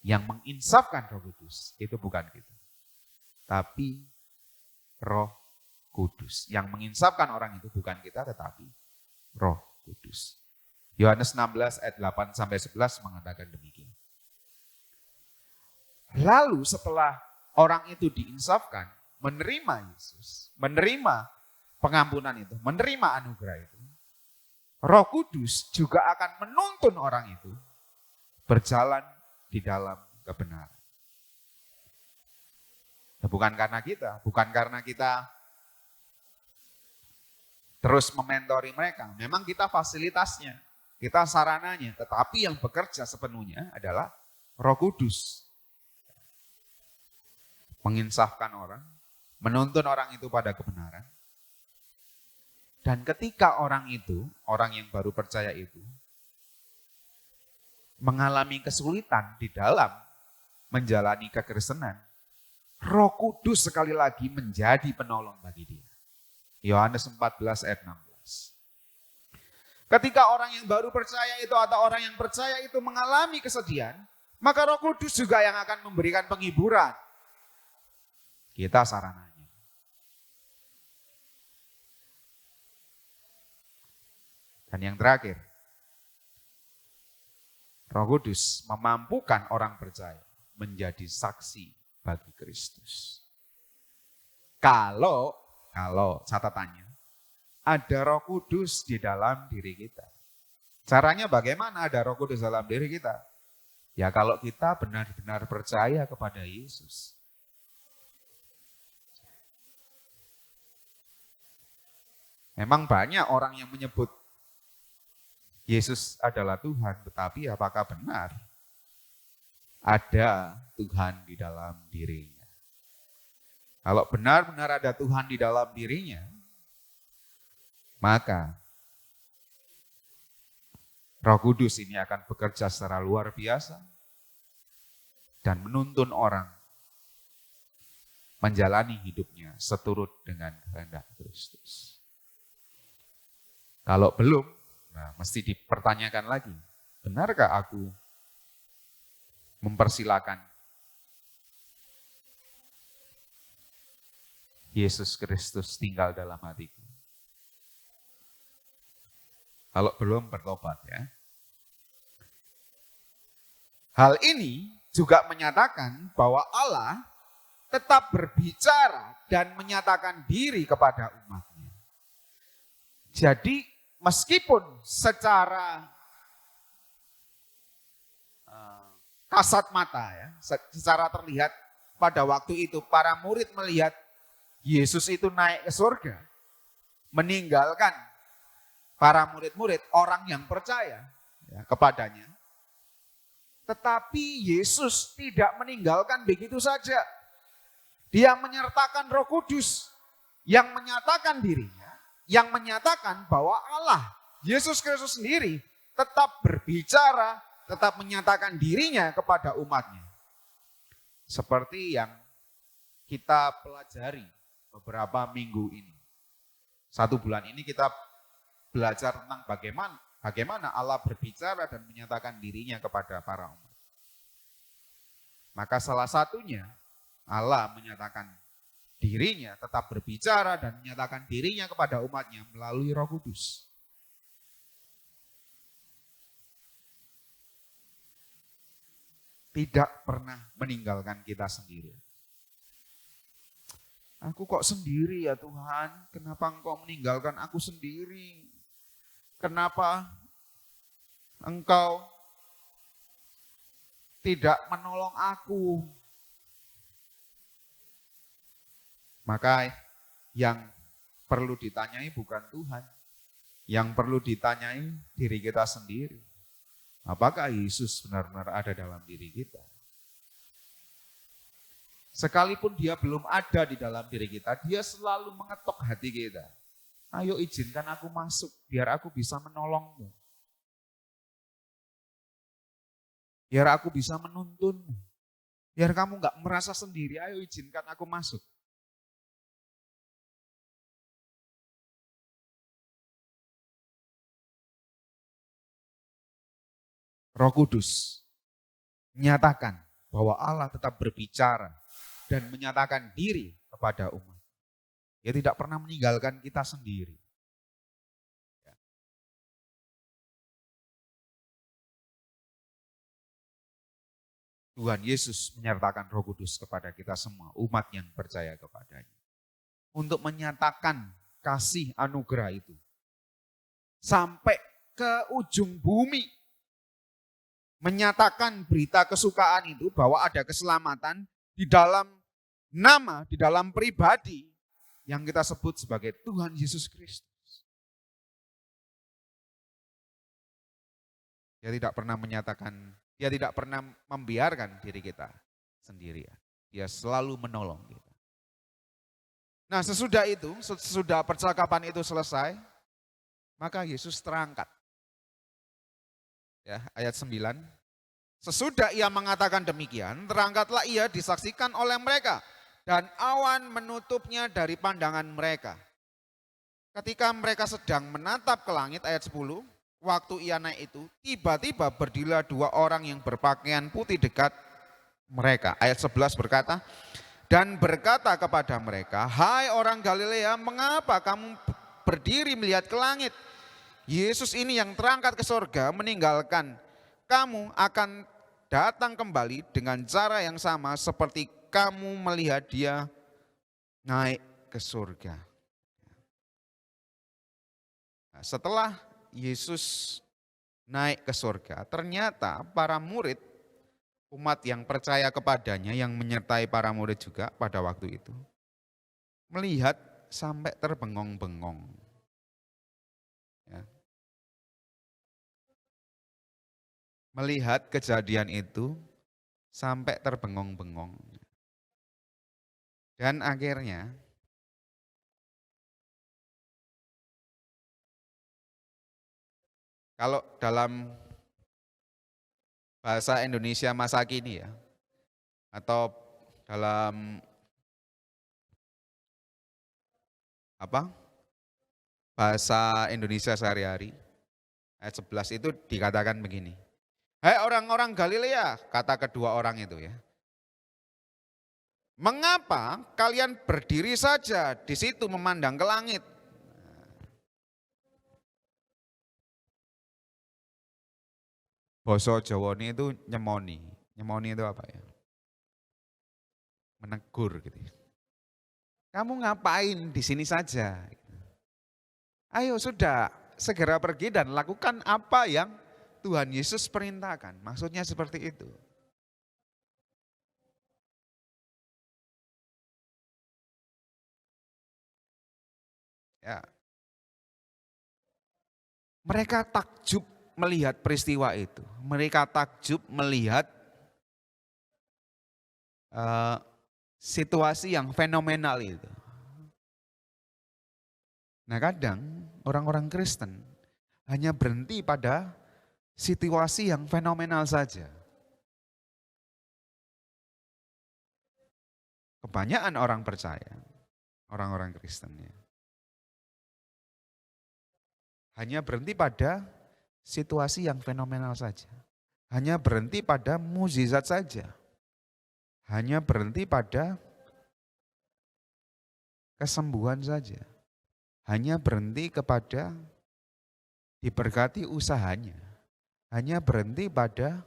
Yang menginsafkan Roh Kudus itu bukan kita. Tapi Roh Kudus. Yang menginsafkan orang itu bukan kita tetapi Roh Kudus. Yohanes 16 ayat 8-11 mengatakan demikian. Lalu setelah orang itu diinsafkan, menerima Yesus, menerima pengampunan itu, menerima anugerah itu, Roh Kudus juga akan menuntun orang itu berjalan di dalam kebenaran. Bukan karena kita terus mementori mereka. Memang kita fasilitasnya, kita sarananya, tetapi yang bekerja sepenuhnya adalah Roh Kudus. Menginsafkan orang, menuntun orang itu pada kebenaran. Dan ketika orang itu, orang yang baru percaya itu, mengalami kesulitan di dalam menjalani kekristenan, Roh Kudus sekali lagi menjadi penolong bagi dia. Yohanes 14 ayat 16. Ketika orang yang baru percaya itu atau orang yang percaya itu mengalami kesedihan, maka Roh Kudus juga yang akan memberikan penghiburan. Kita sarananya. Dan yang terakhir, Roh Kudus memampukan orang percaya menjadi saksi bagi Kristus. Kalau catatannya, ada Roh Kudus di dalam diri kita. Caranya bagaimana ada Roh Kudus dalam diri kita? Ya kalau kita benar-benar percaya kepada Yesus. Memang banyak orang yang menyebut Yesus adalah Tuhan, tetapi apakah benar ada Tuhan di dalam dirinya? Kalau benar-benar ada Tuhan di dalam dirinya, maka Roh Kudus ini akan bekerja secara luar biasa dan menuntun orang menjalani hidupnya seturut dengan kehendak Kristus. Kalau belum, nah mesti dipertanyakan lagi, benarkah aku mempersilakan Yesus Kristus tinggal dalam hatiku? Kalau belum, bertobat ya. Hal ini juga menyatakan bahwa Allah tetap berbicara dan menyatakan diri kepada umatnya. Jadi meskipun secara kasat mata ya, secara terlihat pada waktu itu para murid melihat Yesus itu naik ke surga, meninggalkan para murid-murid, orang yang percaya ya, kepadanya. Tetapi Yesus tidak meninggalkan begitu saja. Dia menyertakan Roh Kudus yang menyatakan dirinya, yang menyatakan bahwa Allah, Yesus Kristus sendiri tetap berbicara, tetap menyatakan dirinya kepada umatnya. Seperti yang kita pelajari beberapa minggu ini. 1 bulan ini kita belajar tentang bagaimana Allah berbicara dan menyatakan dirinya kepada para umat. Maka salah satunya Allah menyatakan dirinya, tetap berbicara dan menyatakan dirinya kepada umatnya melalui Roh Kudus. Tidak pernah meninggalkan kita sendiri. Aku kok sendiri ya Tuhan, kenapa Engkau meninggalkan aku sendiri? Kenapa Engkau tidak menolong aku? Maka yang perlu ditanyai bukan Tuhan. Yang perlu ditanyai diri kita sendiri. Apakah Yesus benar-benar ada dalam diri kita? Sekalipun dia belum ada di dalam diri kita, dia selalu mengetok hati kita. Ayo izinkan aku masuk, biar aku bisa menolongmu. Biar aku bisa menuntunmu. Biar kamu gak merasa sendiri, ayo izinkan aku masuk. Roh Kudus menyatakan bahwa Allah tetap berbicara dan menyatakan diri kepada umat. Dia tidak pernah meninggalkan kita sendiri. Tuhan Yesus menyertakan Roh Kudus kepada kita semua, umat yang percaya kepadanya. Untuk menyatakan kasih anugerah itu. Sampai ke ujung bumi. Menyatakan berita kesukaan itu bahwa ada keselamatan di dalam nama, di dalam pribadi yang kita sebut sebagai Tuhan Yesus Kristus. Dia tidak pernah menyatakan, dia tidak pernah membiarkan diri kita sendirian. Dia selalu menolong kita. Nah sesudah itu, sesudah percakapan itu selesai, maka Yesus terangkat. Ya, ayat 9. Sesudah ia mengatakan demikian, terangkatlah ia disaksikan oleh mereka. Dan awan menutupnya dari pandangan mereka. Ketika mereka sedang menatap ke langit, ayat 10, waktu ia naik itu, tiba-tiba berdirilah 2 orang yang berpakaian putih dekat mereka. Ayat 11 berkata, dan berkata kepada mereka, hai orang Galilea, mengapa kamu berdiri melihat ke langit? Yesus ini yang terangkat ke surga meninggalkan kamu akan datang kembali dengan cara yang sama seperti kamu melihat dia naik ke surga. Nah, setelah Yesus naik ke surga, ternyata para murid, umat yang percaya kepadanya, yang menyertai para murid juga pada waktu itu, melihat sampai terbengong-bengong. Ya. melihat kejadian itu sampai terbengong-bengong. Dan akhirnya kalau dalam bahasa Indonesia masa kini ya, atau dalam bahasa Indonesia sehari-hari, ayat 11 itu dikatakan begini. Hai orang-orang Galilea, kata kedua orang itu ya. Mengapa kalian berdiri saja di situ memandang ke langit? Basa Jawa ini itu nyemoni. Nyemoni itu apa ya? Menegur gitu ya. Kamu ngapain di sini saja? Ayo sudah, segera pergi dan lakukan apa yang Tuhan Yesus perintahkan. Maksudnya seperti itu. Ya. Mereka takjub melihat peristiwa itu. Mereka takjub melihat situasi yang fenomenal itu. Nah kadang orang-orang Kristen hanya berhenti pada situasi yang fenomenal saja. Kebanyakan orang percaya, orang-orang Kristen ya, hanya berhenti pada situasi yang fenomenal saja. Hanya berhenti pada mukjizat saja. Hanya berhenti pada kesembuhan saja. Hanya berhenti kepada diberkati usahanya. Hanya berhenti pada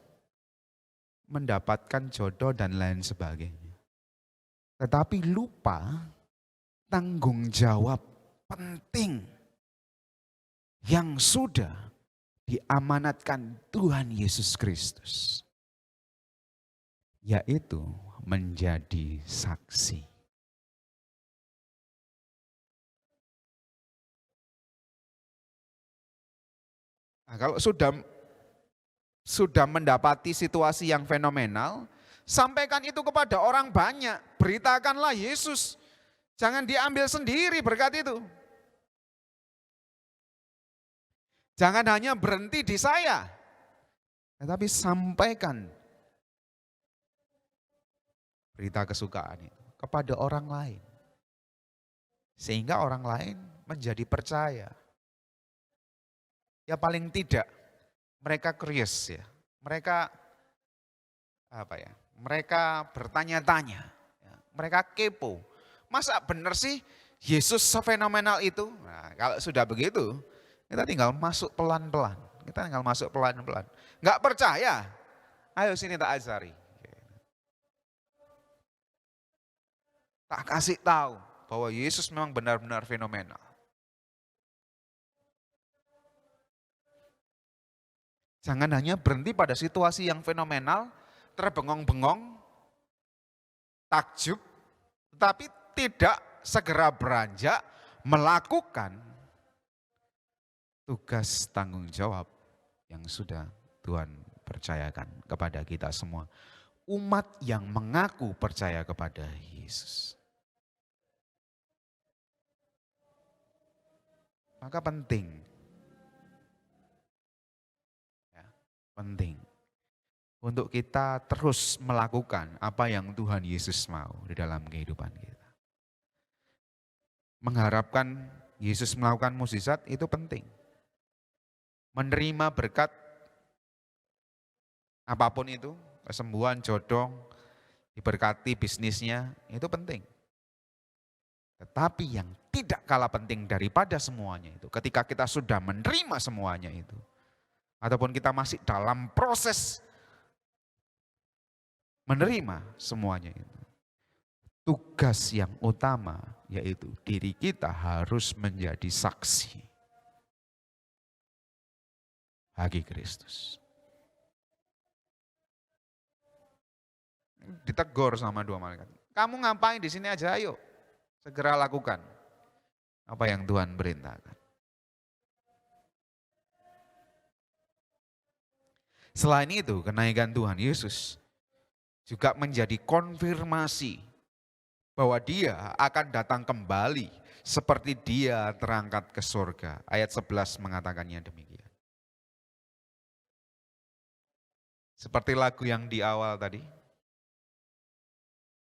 mendapatkan jodoh dan lain sebagainya. Tetapi lupa tanggung jawab penting yang sudah diamanatkan Tuhan Yesus Kristus, yaitu menjadi saksi. Nah, kalau sudah mendapati situasi yang fenomenal, sampaikan itu kepada orang banyak, beritakanlah Yesus. Jangan diambil sendiri berkat itu. Jangan hanya berhenti di saya, tetapi sampaikan berita kesukaan itu kepada orang lain. Sehingga orang lain menjadi percaya. Ya paling tidak mereka curious ya. Mereka Mereka bertanya-tanya. Mereka kepo. Masa benar sih Yesus sefenomenal itu? Nah, kalau sudah begitu, kita tinggal masuk pelan-pelan. Enggak percaya? Ayo sini tak ajari. Tak kasih tahu bahwa Yesus memang benar-benar fenomenal. Jangan hanya berhenti pada situasi yang fenomenal, terbengong-bengong, takjub, tetapi tidak segera beranjak melakukan tugas tanggung jawab yang sudah Tuhan percayakan kepada kita semua. Umat yang mengaku percaya kepada Yesus. Maka penting untuk kita terus melakukan apa yang Tuhan Yesus mau di dalam kehidupan kita. Mengharapkan Yesus melakukan mukjizat itu penting. Menerima berkat apapun itu, kesembuhan, jodoh, diberkati bisnisnya, itu penting. Tetapi yang tidak kalah penting daripada semuanya itu, ketika kita sudah menerima semuanya itu, ataupun kita masih dalam proses menerima semuanya itu, tugas yang utama yaitu diri kita harus menjadi saksi bagi Kristus. Ditegur sama dua malaikat. Kamu ngapain di sini aja, ayo. Segera lakukan apa yang Tuhan perintahkan. Selain itu, kenaikan Tuhan Yesus juga menjadi konfirmasi bahwa dia akan datang kembali seperti dia terangkat ke surga. Ayat 11 mengatakannya demikian. Seperti lagu yang di awal tadi.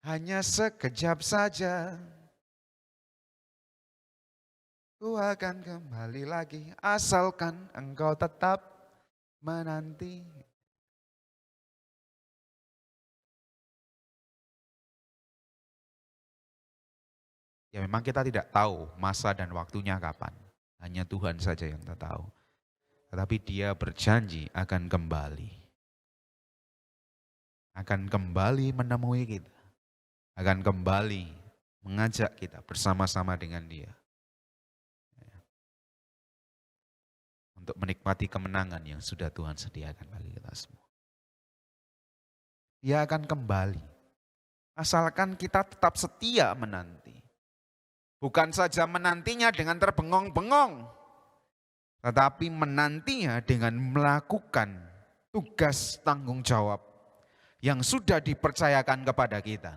Hanya sekejap saja, ku akan kembali lagi, asalkan engkau tetap menanti. Ya memang kita tidak tahu masa dan waktunya kapan. Hanya Tuhan saja yang tahu. Tetapi dia berjanji akan kembali. Akan kembali menemui kita. Akan kembali mengajak kita bersama-sama dengan dia. Untuk menikmati kemenangan yang sudah Tuhan sediakan bagi kita semua. Dia akan kembali. Asalkan kita tetap setia menanti. Bukan saja menantinya dengan terbengong-bengong, tetapi menantinya dengan melakukan tugas tanggung jawab yang sudah dipercayakan kepada kita.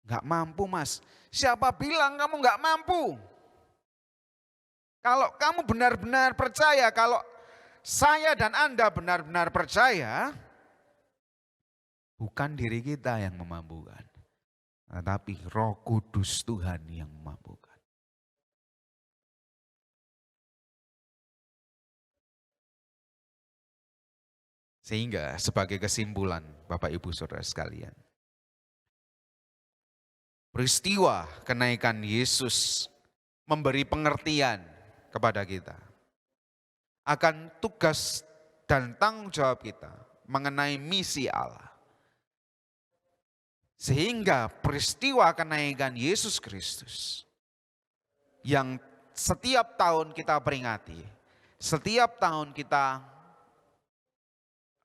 Enggak mampu mas, siapa bilang kamu enggak mampu? Kalau kamu benar-benar percaya, kalau saya dan Anda benar-benar percaya, bukan diri kita yang memampukan. Tetapi Roh Kudus Tuhan yang memampukan. Sehingga sebagai kesimpulan Bapak Ibu Saudara sekalian, peristiwa kenaikan Yesus memberi pengertian kepada kita akan tugas dan tanggung jawab kita mengenai misi Allah. Sehingga peristiwa kenaikan Yesus Kristus yang setiap tahun kita peringati, setiap tahun kita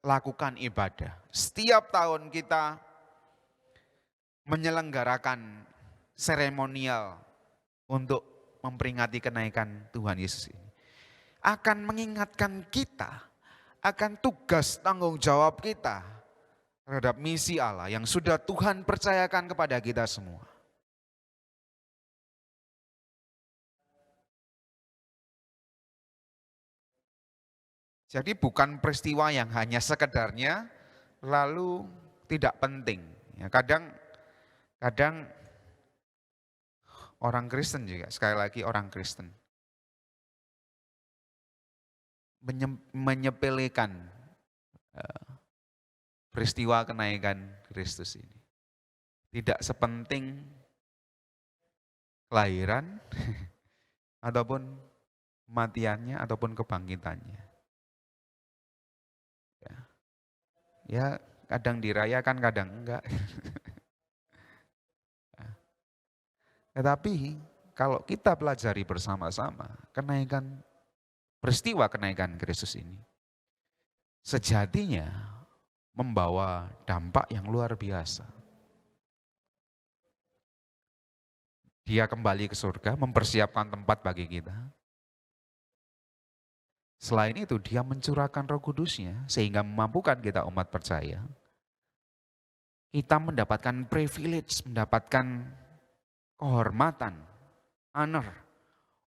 lakukan ibadah, setiap tahun kita menyelenggarakan seremonial untuk memperingati kenaikan Tuhan Yesus ini, akan mengingatkan kita akan tugas tanggung jawab kita terhadap misi Allah yang sudah Tuhan percayakan kepada kita semua. Jadi bukan peristiwa yang hanya sekedarnya lalu tidak penting. Ya, kadang orang Kristen juga, sekali lagi orang Kristen menyepelekan peristiwa kenaikan Kristus ini. Tidak sepenting kelahiran ataupun kematiannya ataupun kebangkitannya. Ya kadang dirayakan, kadang enggak. Tetapi kalau kita pelajari bersama-sama peristiwa kenaikan Kristus ini, sejatinya membawa dampak yang luar biasa. Dia kembali ke surga, mempersiapkan tempat bagi kita. Selain itu, dia mencurahkan Roh Kudus-Nya sehingga memampukan kita umat percaya. Kita mendapatkan privilege, mendapatkan kehormatan, honor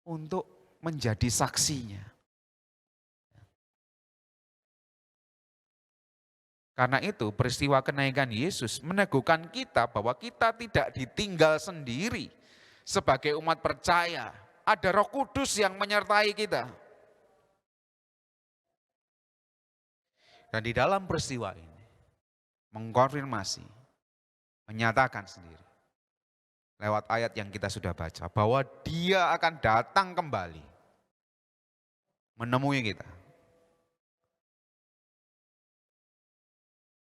untuk menjadi saksinya. Karena itu peristiwa kenaikan Yesus meneguhkan kita bahwa kita tidak ditinggal sendiri sebagai umat percaya. Ada Roh Kudus yang menyertai kita. Dan di dalam peristiwa ini mengkonfirmasi, menyatakan sendiri lewat ayat yang kita sudah baca bahwa dia akan datang kembali menemui kita.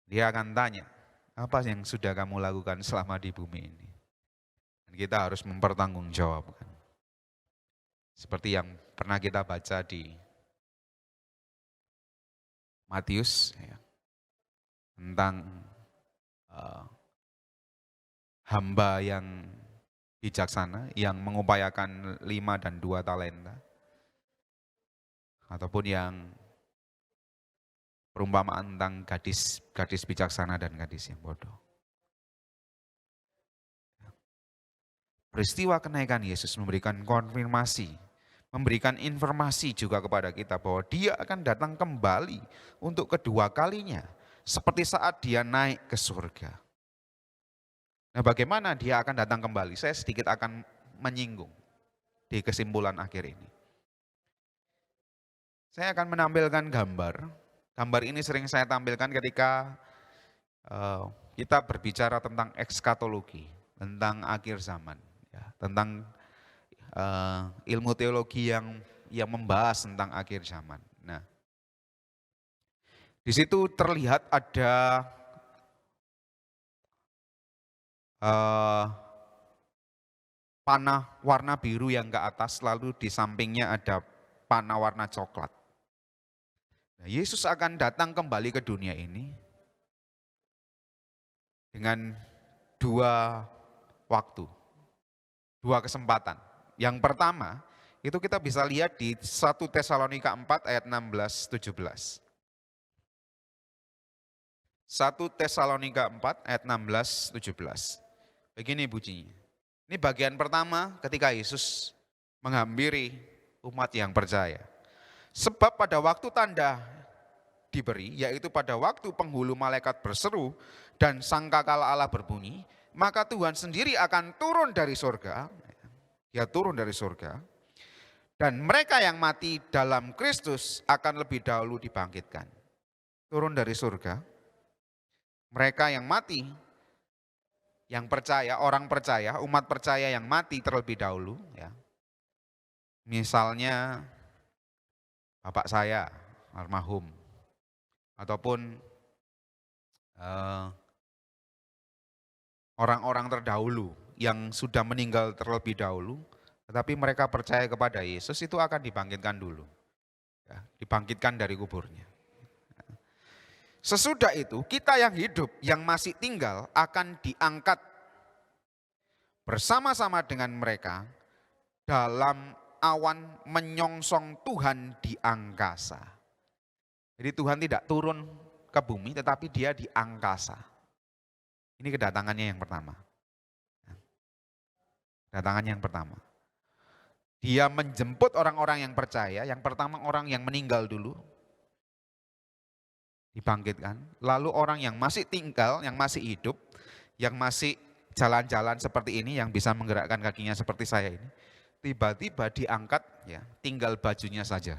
Dia akan tanya, apa yang sudah kamu lakukan selama di bumi ini? Dan kita harus mempertanggungjawabkan. Seperti yang pernah kita baca di Matius, ya, tentang hamba yang bijaksana, yang mengupayakan 5 dan 2 talenta. Ataupun yang perumpamaan tentang gadis bijaksana dan gadis yang bodoh. Peristiwa kenaikan Yesus memberikan konfirmasi, memberikan informasi juga kepada kita bahwa dia akan datang kembali untuk kedua kalinya, seperti saat dia naik ke surga. Nah, bagaimana dia akan datang kembali? Saya sedikit akan menyinggung di kesimpulan akhir ini. Saya akan menampilkan gambar. Gambar ini sering saya tampilkan ketika kita berbicara tentang ekskatologi, tentang akhir zaman, ya, tentang ilmu teologi yang membahas tentang akhir zaman. Nah, di situ terlihat ada panah warna biru yang ke atas, lalu di sampingnya ada panah warna coklat. Nah, Yesus akan datang kembali ke dunia ini dengan dua waktu, dua kesempatan. Yang pertama, itu kita bisa lihat di 1 Tesalonika 4 ayat 16-17. 1 Tesalonika 4 ayat 16-17. Begini bunyinya. Ini bagian pertama ketika Yesus menghampiri umat yang percaya. Sebab pada waktu tanda diberi, yaitu pada waktu penghulu malaikat berseru dan sangkakala Allah berbunyi, maka Tuhan sendiri akan turun dari surga. Dia turun dari surga. Dan mereka yang mati dalam Kristus akan lebih dahulu dibangkitkan. Turun dari surga. Mereka yang mati, yang percaya, orang percaya, umat percaya yang mati terlebih dahulu, ya. Misalnya bapak saya, almarhum, ataupun orang-orang terdahulu yang sudah meninggal terlebih dahulu, tetapi mereka percaya kepada Yesus, itu akan dibangkitkan dulu, ya, dibangkitkan dari kuburnya. Sesudah itu kita yang hidup, yang masih tinggal akan diangkat bersama-sama dengan mereka dalam awan menyongsong Tuhan di angkasa. Jadi Tuhan tidak turun ke bumi, tetapi dia di angkasa. Ini kedatangannya yang pertama. Kedatangan yang pertama. Dia menjemput orang-orang yang percaya, yang pertama orang yang meninggal dulu, dibangkitkan. Lalu orang yang masih tinggal, yang masih hidup, yang masih jalan-jalan seperti ini, yang bisa menggerakkan kakinya seperti saya ini, tiba-tiba diangkat, ya, tinggal bajunya saja.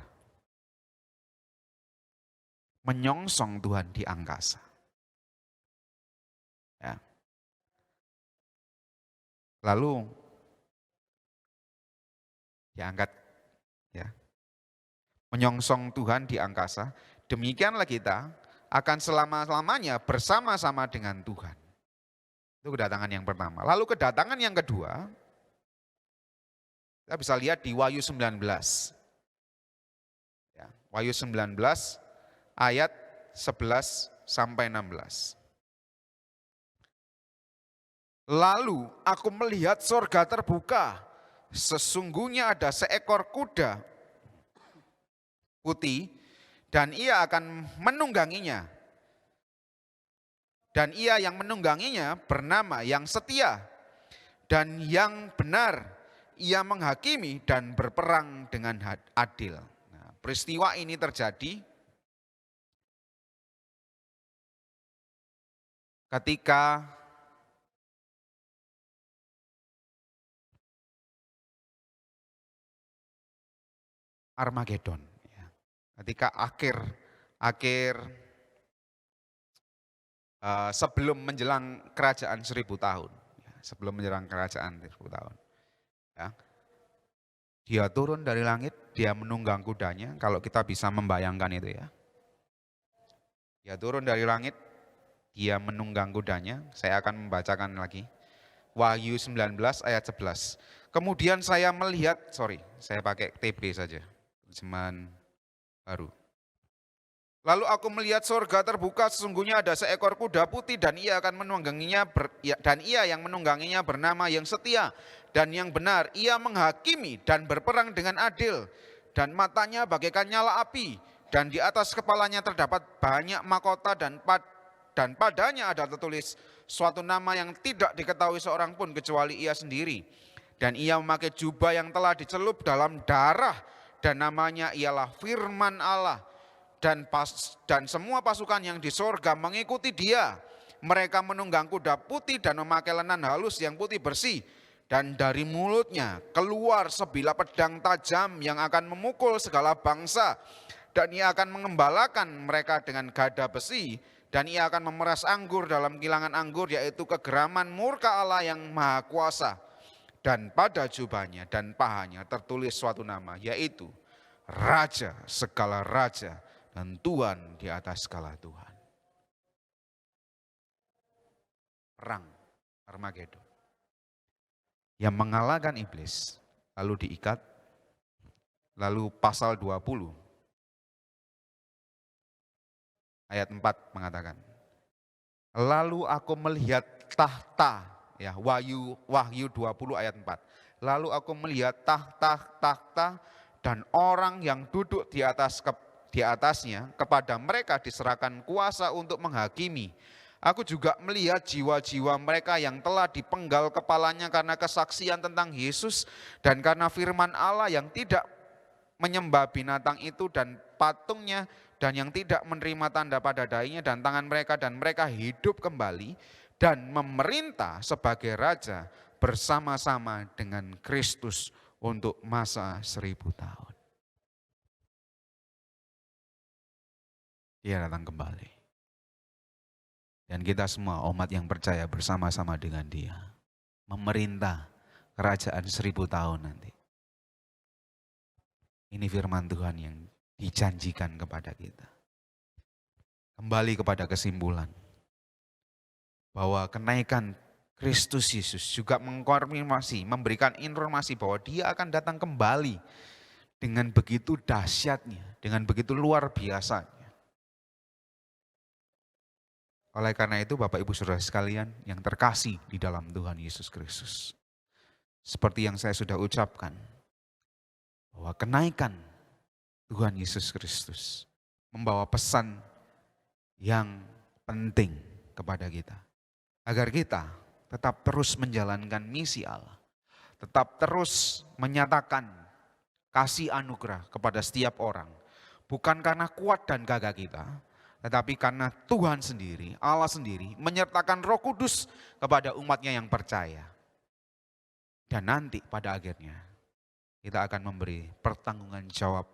Menyongsong Tuhan di angkasa. Ya. Lalu diangkat, ya. Menyongsong Tuhan di angkasa. Demikianlah kita akan selama-lamanya bersama-sama dengan Tuhan. Itu kedatangan yang pertama. Lalu kedatangan yang kedua, kita bisa lihat di Wahyu 19. Ya, Wahyu 19 ayat 11 sampai 16. Lalu aku melihat sorga terbuka, sesungguhnya ada seekor kuda putih, dan ia akan menungganginya. Dan ia yang menungganginya bernama yang setia dan yang benar. Ia menghakimi dan berperang dengan adil. Nah, peristiwa ini terjadi ketika Armageddon. Ketika akhir sebelum menjelang kerajaan 1000 tahun. Sebelum menjelang kerajaan 1000 tahun. Ya. Dia turun dari langit, dia menunggang kudanya, kalau kita bisa membayangkan itu, ya. Dia turun dari langit, dia menunggang kudanya. Saya akan membacakan lagi. Wahyu 19 ayat 11. Kemudian saya melihat, saya pakai TB saja, terjemahan baru. Lalu aku melihat surga terbuka, sesungguhnya ada seekor kuda putih dan ia akan menungganginya dan ia yang menungganginya bernama yang setia dan yang benar. Ia menghakimi dan berperang dengan adil, dan matanya bagaikan nyala api dan di atas kepalanya terdapat banyak mahkota dan padanya ada tertulis suatu nama yang tidak diketahui seorang pun kecuali ia sendiri. Dan ia memakai jubah yang telah dicelup dalam darah dan namanya ialah Firman Allah. Dan semua pasukan yang di sorga mengikuti dia. Mereka menunggang kuda putih dan memakai lenan halus yang putih bersih. Dan dari mulutnya keluar sebilah pedang tajam yang akan memukul segala bangsa. Dan ia akan mengembalakan mereka dengan gada besi. Dan ia akan memeras anggur dalam kilangan anggur, yaitu kegeraman murka Allah yang maha kuasa. Dan pada jubahnya dan pahanya tertulis suatu nama, yaitu Raja segala raja dan Tuhan di atas segala Tuhan. Perang Armageddon. Yang mengalahkan iblis, lalu diikat, lalu pasal 20, ayat 4 mengatakan, lalu aku melihat tahta, ya Wahyu 20 ayat 4, lalu aku melihat tahta dan orang yang duduk di atasnya, kepada mereka diserahkan kuasa untuk menghakimi. Aku juga melihat jiwa-jiwa mereka yang telah dipenggal kepalanya karena kesaksian tentang Yesus dan karena firman Allah, yang tidak menyembah binatang itu dan patungnya, dan yang tidak menerima tanda pada dahinya dan tangan mereka, dan mereka hidup kembali dan memerintah sebagai raja bersama-sama dengan Kristus untuk masa 1000 tahun. Dia datang kembali. Dan kita semua umat yang percaya bersama-sama dengan dia. Memerintah kerajaan 1000 tahun nanti. Ini firman Tuhan yang dijanjikan kepada kita. Kembali kepada kesimpulan. Bahwa kenaikan Kristus Yesus juga mengkonfirmasi, memberikan informasi bahwa dia akan datang kembali. Dengan begitu dahsyatnya, dengan begitu luar biasanya. Oleh karena itu Bapak Ibu Saudara sekalian yang terkasih di dalam Tuhan Yesus Kristus. Seperti yang saya sudah ucapkan, bahwa kenaikan Tuhan Yesus Kristus membawa pesan yang penting kepada kita. Agar kita tetap terus menjalankan misi Allah. Tetap terus menyatakan kasih anugerah kepada setiap orang. Bukan karena kuat dan gagah kita, tetapi karena Tuhan sendiri, Allah sendiri menyertakan Roh Kudus kepada umatnya yang percaya. Dan nanti pada akhirnya kita akan memberi pertanggungan jawab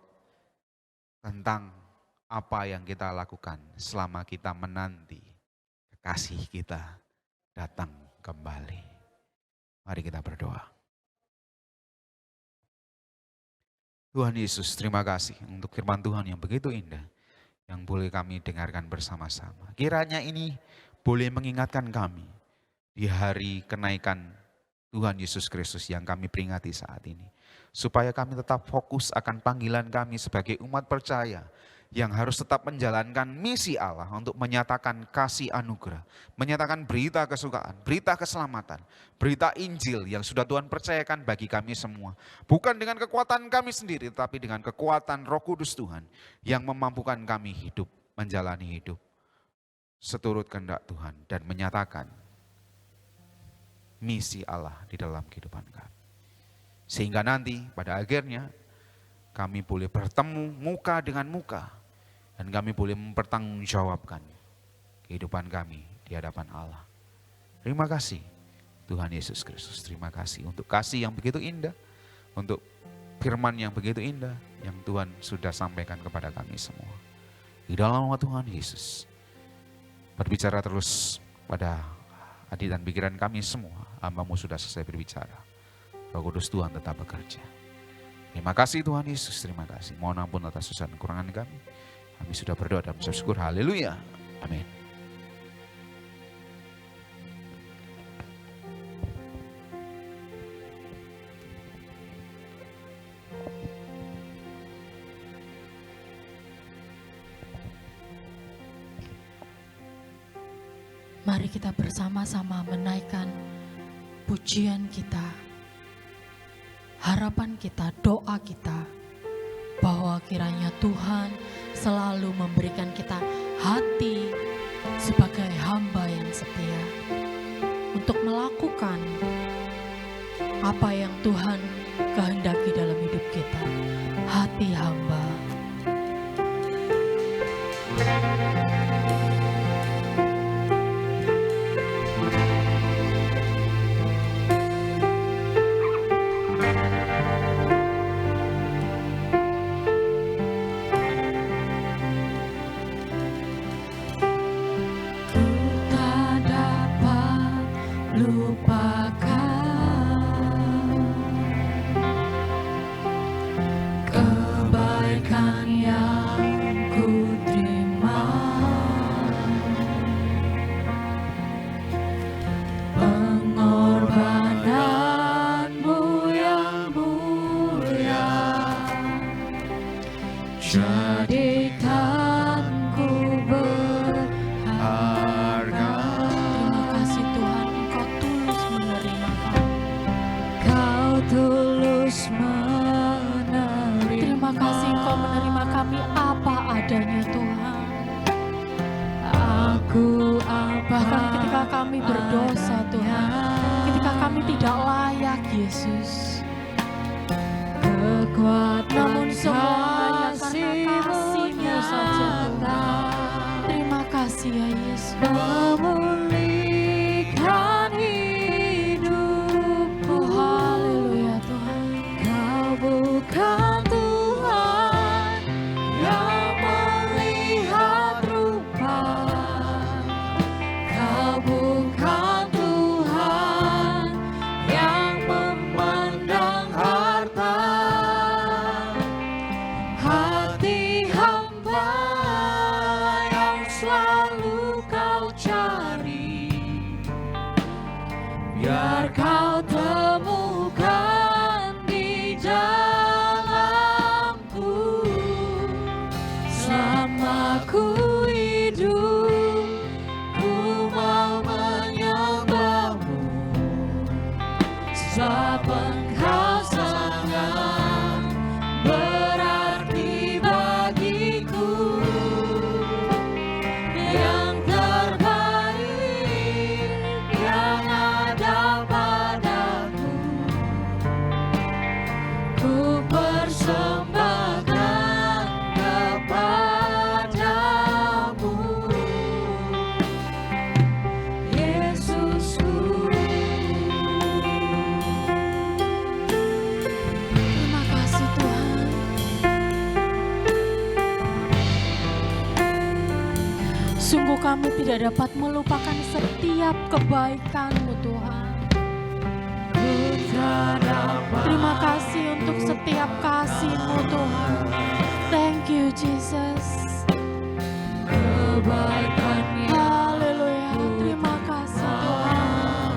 tentang apa yang kita lakukan selama kita menanti kekasih kita datang kembali. Mari kita berdoa. Tuhan Yesus, terima kasih untuk firman Tuhan yang begitu indah, yang boleh kami dengarkan bersama-sama. Kiranya ini boleh mengingatkan kami di hari kenaikan Tuhan Yesus Kristus yang kami peringati saat ini. Supaya kami tetap fokus akan panggilan kami sebagai umat percaya yang harus tetap menjalankan misi Allah untuk menyatakan kasih anugerah, menyatakan berita kesukaan, berita keselamatan, berita Injil yang sudah Tuhan percayakan bagi kami semua. Bukan dengan kekuatan kami sendiri, tapi dengan kekuatan Roh Kudus Tuhan yang memampukan kami hidup, menjalani hidup seturut kehendak Tuhan dan menyatakan misi Allah di dalam kehidupan kami. Sehingga nanti pada akhirnya kami boleh bertemu muka dengan muka dan kami boleh mempertanggungjawabkan kehidupan kami di hadapan Allah. Terima kasih Tuhan Yesus Kristus. Terima kasih untuk kasih yang begitu indah, untuk firman yang begitu indah yang Tuhan sudah sampaikan kepada kami semua. Di dalam nama Tuhan Yesus, berbicara terus pada hati dan pikiran kami semua. Hamba-Mu sudah selesai berbicara. Roh Kudus Tuhan tetap bekerja. Terima kasih Tuhan Yesus, terima kasih. Mohon ampun atas kesalahan dan kekurangan kami. Kami sudah berdoa dan mengucap syukur. Haleluya. Amin. Mari kita bersama-sama menaikkan pujian kita, harapan kita, doa kita bahwa kiranya Tuhan selalu memberikan kita hati sebagai hamba yang setia untuk melakukan apa yang Tuhan kehendaki dalam hidup kita. Hati hamba. Bahkan ketika kami berdosa Tuhan, ketika kami tidak layak Yesus, namun semua hanya karena kasih-Mu saja Tuhan. Terima kasih ya Yesus. Memulihkan hidupku. Haleluya Tuhan. Kau bukan Tuhan yang melihat rupa, Kau bukan Tuhan yang memandang harta. Hati hamba yang selalu Kau cari, biar Kau temukan di dalamku. Selama ku hidup, ku mau menyembah-Mu, sebab Engkau sangat berarti bagiku. Yang terbaik yang ada padaku, ku persembahkan kepadamu, Yesusku. Terima kasih Tuhan. Sungguh kami tidak dapat melupakan setiap kebaikan-Mu Tuhan. Terima kasih untuk setiap kasih-Mu Tuhan. Thank you Jesus. Haleluya. Terima kasih Tuhan.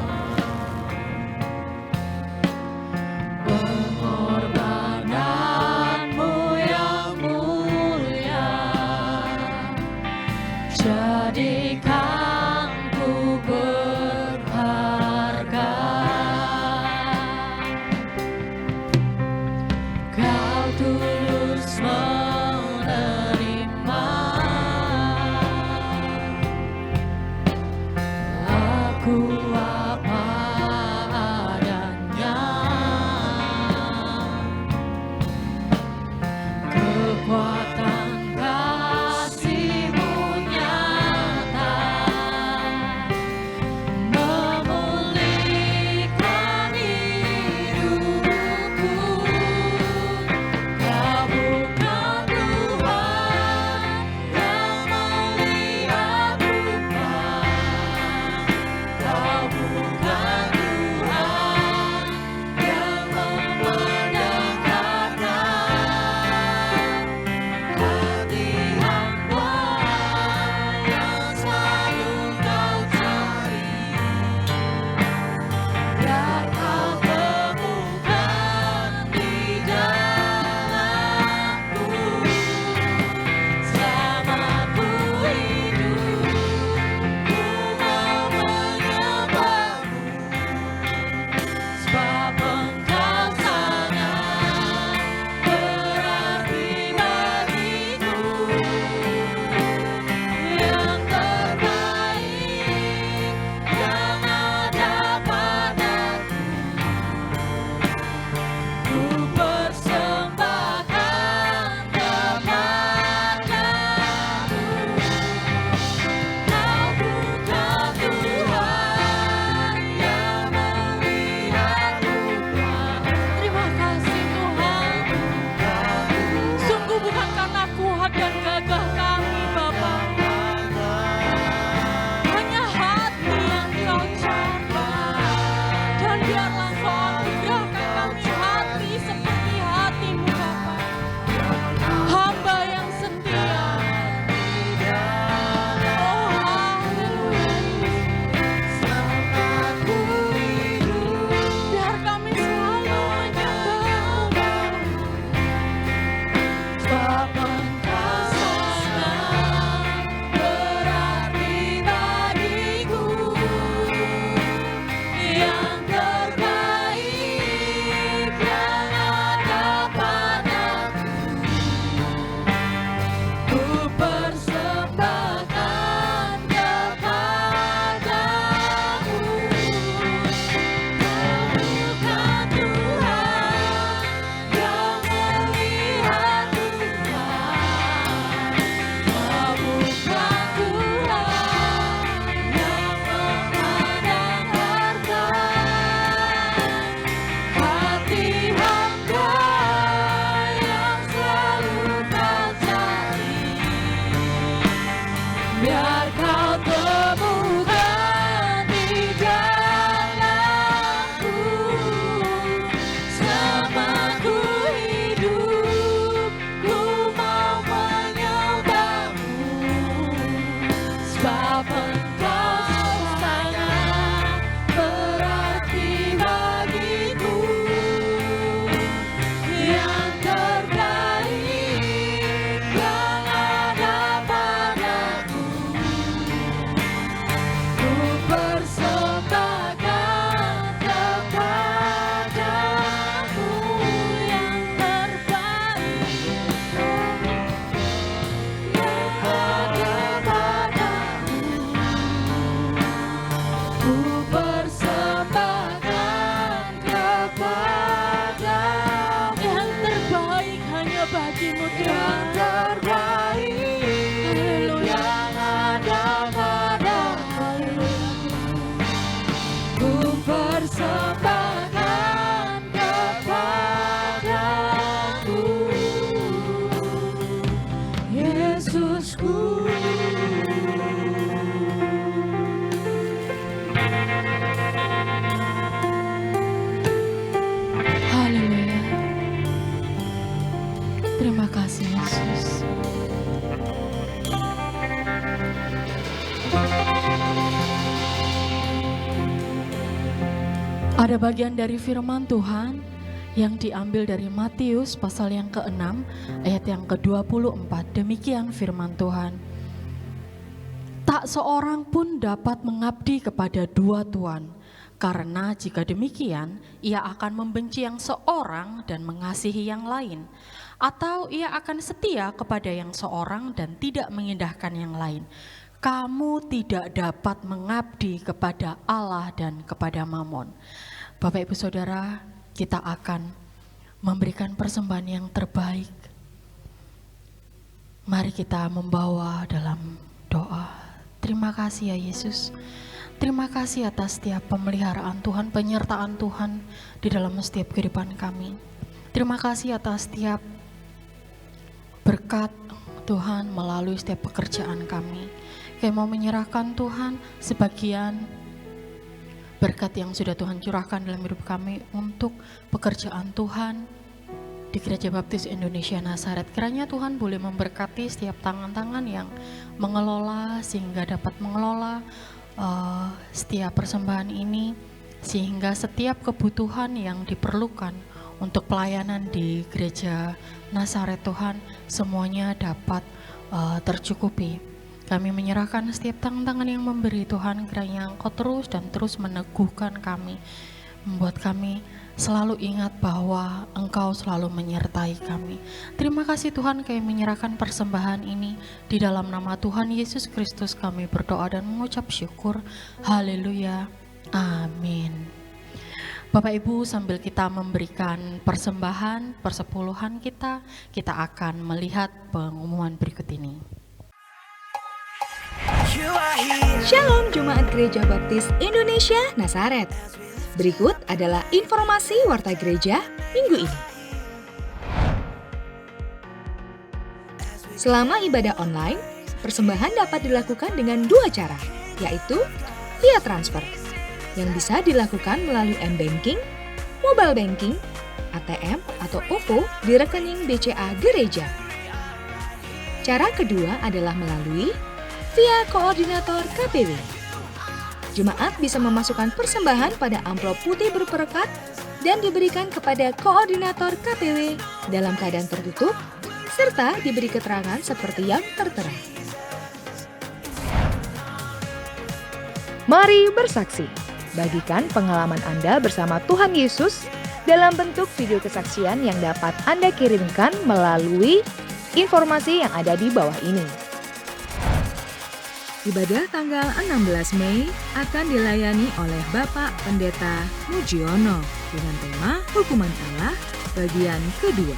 Pengorbanan-Mu yang mulia jadikan ku berharga. Kau tulus menerima aku apa adanya. Kekuatan kasih-Mu nyata biar kau temukan di dalamku. Selama ku hidup, ku mau menyembahmu, sebab Engkau sangat berarti bagiku. Yang terbaik yang ada padaku, ku persembahkan kepadamu. Yang terbaik yang ada padamu, ku persembahkan kepadamu. Yang terbaik hanya bagimu Tuhan. Yang terbaik yang ada padamu, ku persembahkan kepadamu, Yesusku. Haleluya. Terima kasih Yesus. Ada bagian dari firman Tuhan yang diambil dari Matius pasal yang ke-6 ayat yang ke-24. Demikian firman Tuhan. Tak seorang pun dapat mengabdi kepada dua tuan, karena jika demikian ia akan membenci yang seorang dan mengasihi yang lain, atau ia akan setia kepada yang seorang dan tidak mengindahkan yang lain. Kamu tidak dapat mengabdi kepada Allah dan kepada Mamon. Bapak Ibu Saudara, kita akan memberikan persembahan yang terbaik. Mari kita membawa dalam doa. Terima kasih ya Yesus. Terima kasih atas setiap pemeliharaan Tuhan, penyertaan Tuhan di dalam setiap kehidupan kami. Terima kasih atas setiap berkat Tuhan melalui setiap pekerjaan kami. Kami mau menyerahkan Tuhan sebagian berkat yang sudah Tuhan curahkan dalam hidup kami untuk pekerjaan Tuhan di Gereja Baptis Indonesia Nazaret. Kiranya Tuhan boleh memberkati setiap tangan-tangan yang mengelola sehingga dapat mengelola setiap persembahan ini, sehingga setiap kebutuhan yang diperlukan untuk pelayanan di Gereja Nazaret Tuhan semuanya dapat tercukupi. Kami menyerahkan setiap tangan-tangan yang memberi Tuhan, kiranya Engkau terus dan terus meneguhkan kami, membuat kami selalu ingat bahwa Engkau selalu menyertai kami. Terima kasih Tuhan, kami menyerahkan persembahan ini di dalam nama Tuhan Yesus Kristus kami berdoa dan mengucap syukur. Haleluya, amin. Bapak Ibu, sambil kita memberikan persembahan persepuluhan kita akan melihat pengumuman berikut ini. Shalom Jemaat Gereja Baptis Indonesia Nazaret. Berikut adalah informasi Warta Gereja minggu ini. Selama ibadah online, persembahan dapat dilakukan dengan dua cara, yaitu via transfer, yang bisa dilakukan melalui M-Banking, Mobile Banking, ATM, atau OVO di rekening BCA Gereja. Cara kedua adalah melalui via koordinator KPW. Jemaat bisa memasukkan persembahan pada amplop putih berperekat dan diberikan kepada koordinator KPW dalam keadaan tertutup, serta diberi keterangan seperti yang tertera. Mari bersaksi. Bagikan pengalaman Anda bersama Tuhan Yesus dalam bentuk video kesaksian yang dapat Anda kirimkan melalui informasi yang ada di bawah ini. Ibadah tanggal 16 Mei akan dilayani oleh Bapak Pendeta Mujiono dengan tema Hukuman Allah bagian kedua.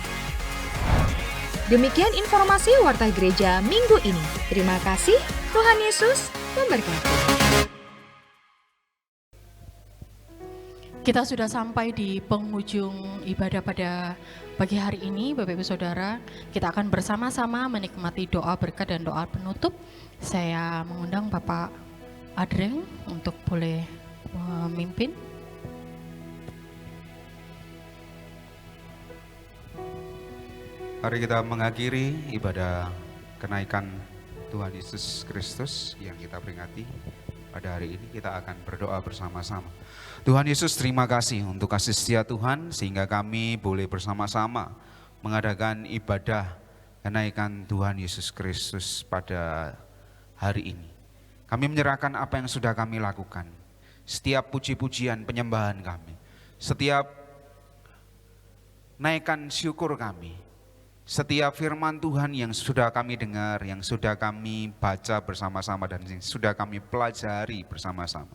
Demikian informasi Warta Gereja minggu ini. Terima kasih, Tuhan Yesus memberkati. Kita sudah sampai di penghujung ibadah pada pagi hari ini, Bapak Ibu Saudara. Kita akan bersama-sama menikmati doa berkat dan doa penutup. Saya mengundang Bapak Adreng untuk boleh memimpin. Mari kita mengakhiri ibadah kenaikan Tuhan Yesus Kristus yang kita peringati. Pada hari ini kita akan berdoa bersama-sama. Tuhan Yesus, terima kasih untuk kasih setia Tuhan sehingga kami boleh bersama-sama mengadakan ibadah kenaikan Tuhan Yesus Kristus pada hari ini. Kami menyerahkan apa yang sudah kami lakukan. Setiap puji-pujian penyembahan kami, setiap naikkan syukur kami, setiap firman Tuhan yang sudah kami dengar, yang sudah kami baca bersama-sama dan yang sudah kami pelajari bersama-sama.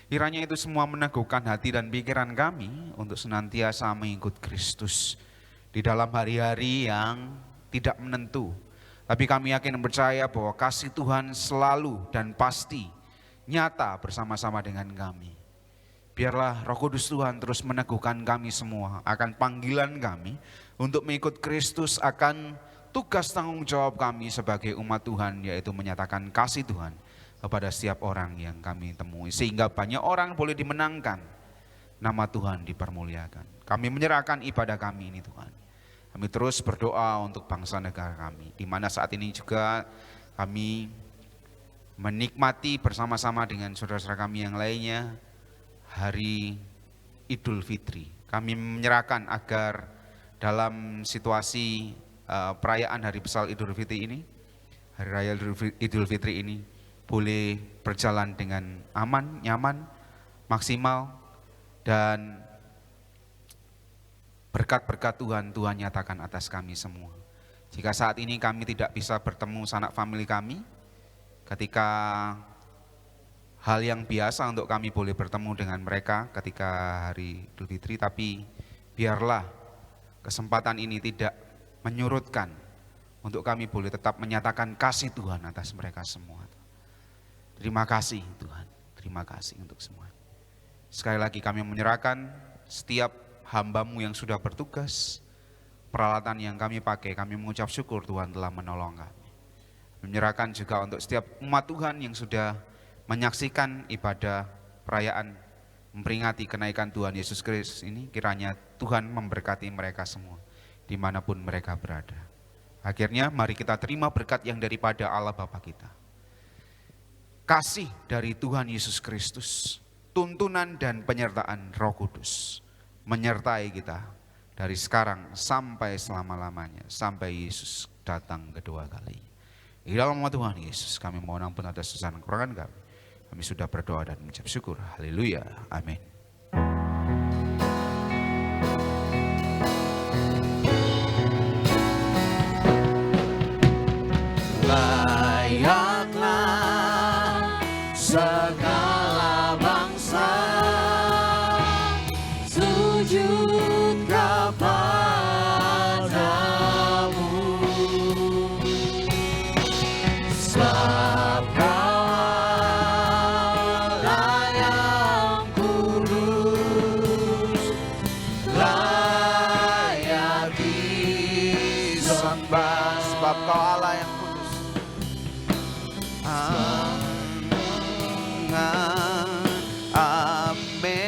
Kiranya itu semua meneguhkan hati dan pikiran kami untuk senantiasa mengikut Kristus di dalam hari-hari yang tidak menentu. Tapi kami yakin dan percaya bahwa kasih Tuhan selalu dan pasti nyata bersama-sama dengan kami. Biarlah Roh Kudus Tuhan terus meneguhkan kami semua akan panggilan kami untuk mengikut Kristus, akan tugas tanggung jawab kami sebagai umat Tuhan, yaitu menyatakan kasih Tuhan kepada setiap orang yang kami temui, sehingga banyak orang boleh dimenangkan, nama Tuhan dipermuliakan. Kami menyerahkan ibadah kami ini Tuhan. Kami terus berdoa untuk bangsa negara kami, di mana saat ini juga kami menikmati bersama-sama dengan saudara-saudara kami yang lainnya hari Idul Fitri. Kami menyerahkan agar dalam situasi perayaan hari besar Idul Fitri ini, hari raya Idul Fitri ini boleh berjalan dengan aman, nyaman, maksimal, dan berkat-berkat Tuhan nyatakan atas kami semua. Jika saat ini kami tidak bisa bertemu sanak famili kami, ketika hal yang biasa untuk kami boleh bertemu dengan mereka ketika hari Idul Fitri, tapi biarlah kesempatan ini tidak menyurutkan untuk kami boleh tetap menyatakan kasih Tuhan atas mereka semua. Terima kasih Tuhan, terima kasih untuk semua. Sekali lagi kami menyerahkan setiap hamba-Mu yang sudah bertugas, peralatan yang kami pakai, kami mengucap syukur Tuhan telah menolong kami. Menyerahkan juga untuk setiap umat Tuhan yang sudah menyaksikan ibadah perayaan memperingati kenaikan Tuhan Yesus Kristus ini, kiranya Tuhan memberkati mereka semua dimanapun mereka berada. Akhirnya mari kita terima berkat yang daripada Allah Bapa kita, kasih dari Tuhan Yesus Kristus, tuntunan dan penyertaan Roh Kudus menyertai kita dari sekarang sampai selama-lamanya, sampai Yesus datang kedua kali. Di dalam nama Tuhan Yesus kami mohon ampun atas kesalahan kekurangan kami. Kami sudah berdoa dan mengucap syukur. Haleluya. Amin. Layaklah segala bangsa sujud kepadamu, sebab Kau Allah yang kudus, layak disembah. Sebab Kau Allah yang kudus. Amin.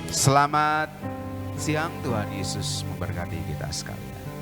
Selamat siang, Tuhan Yesus memberkati kita sekalian.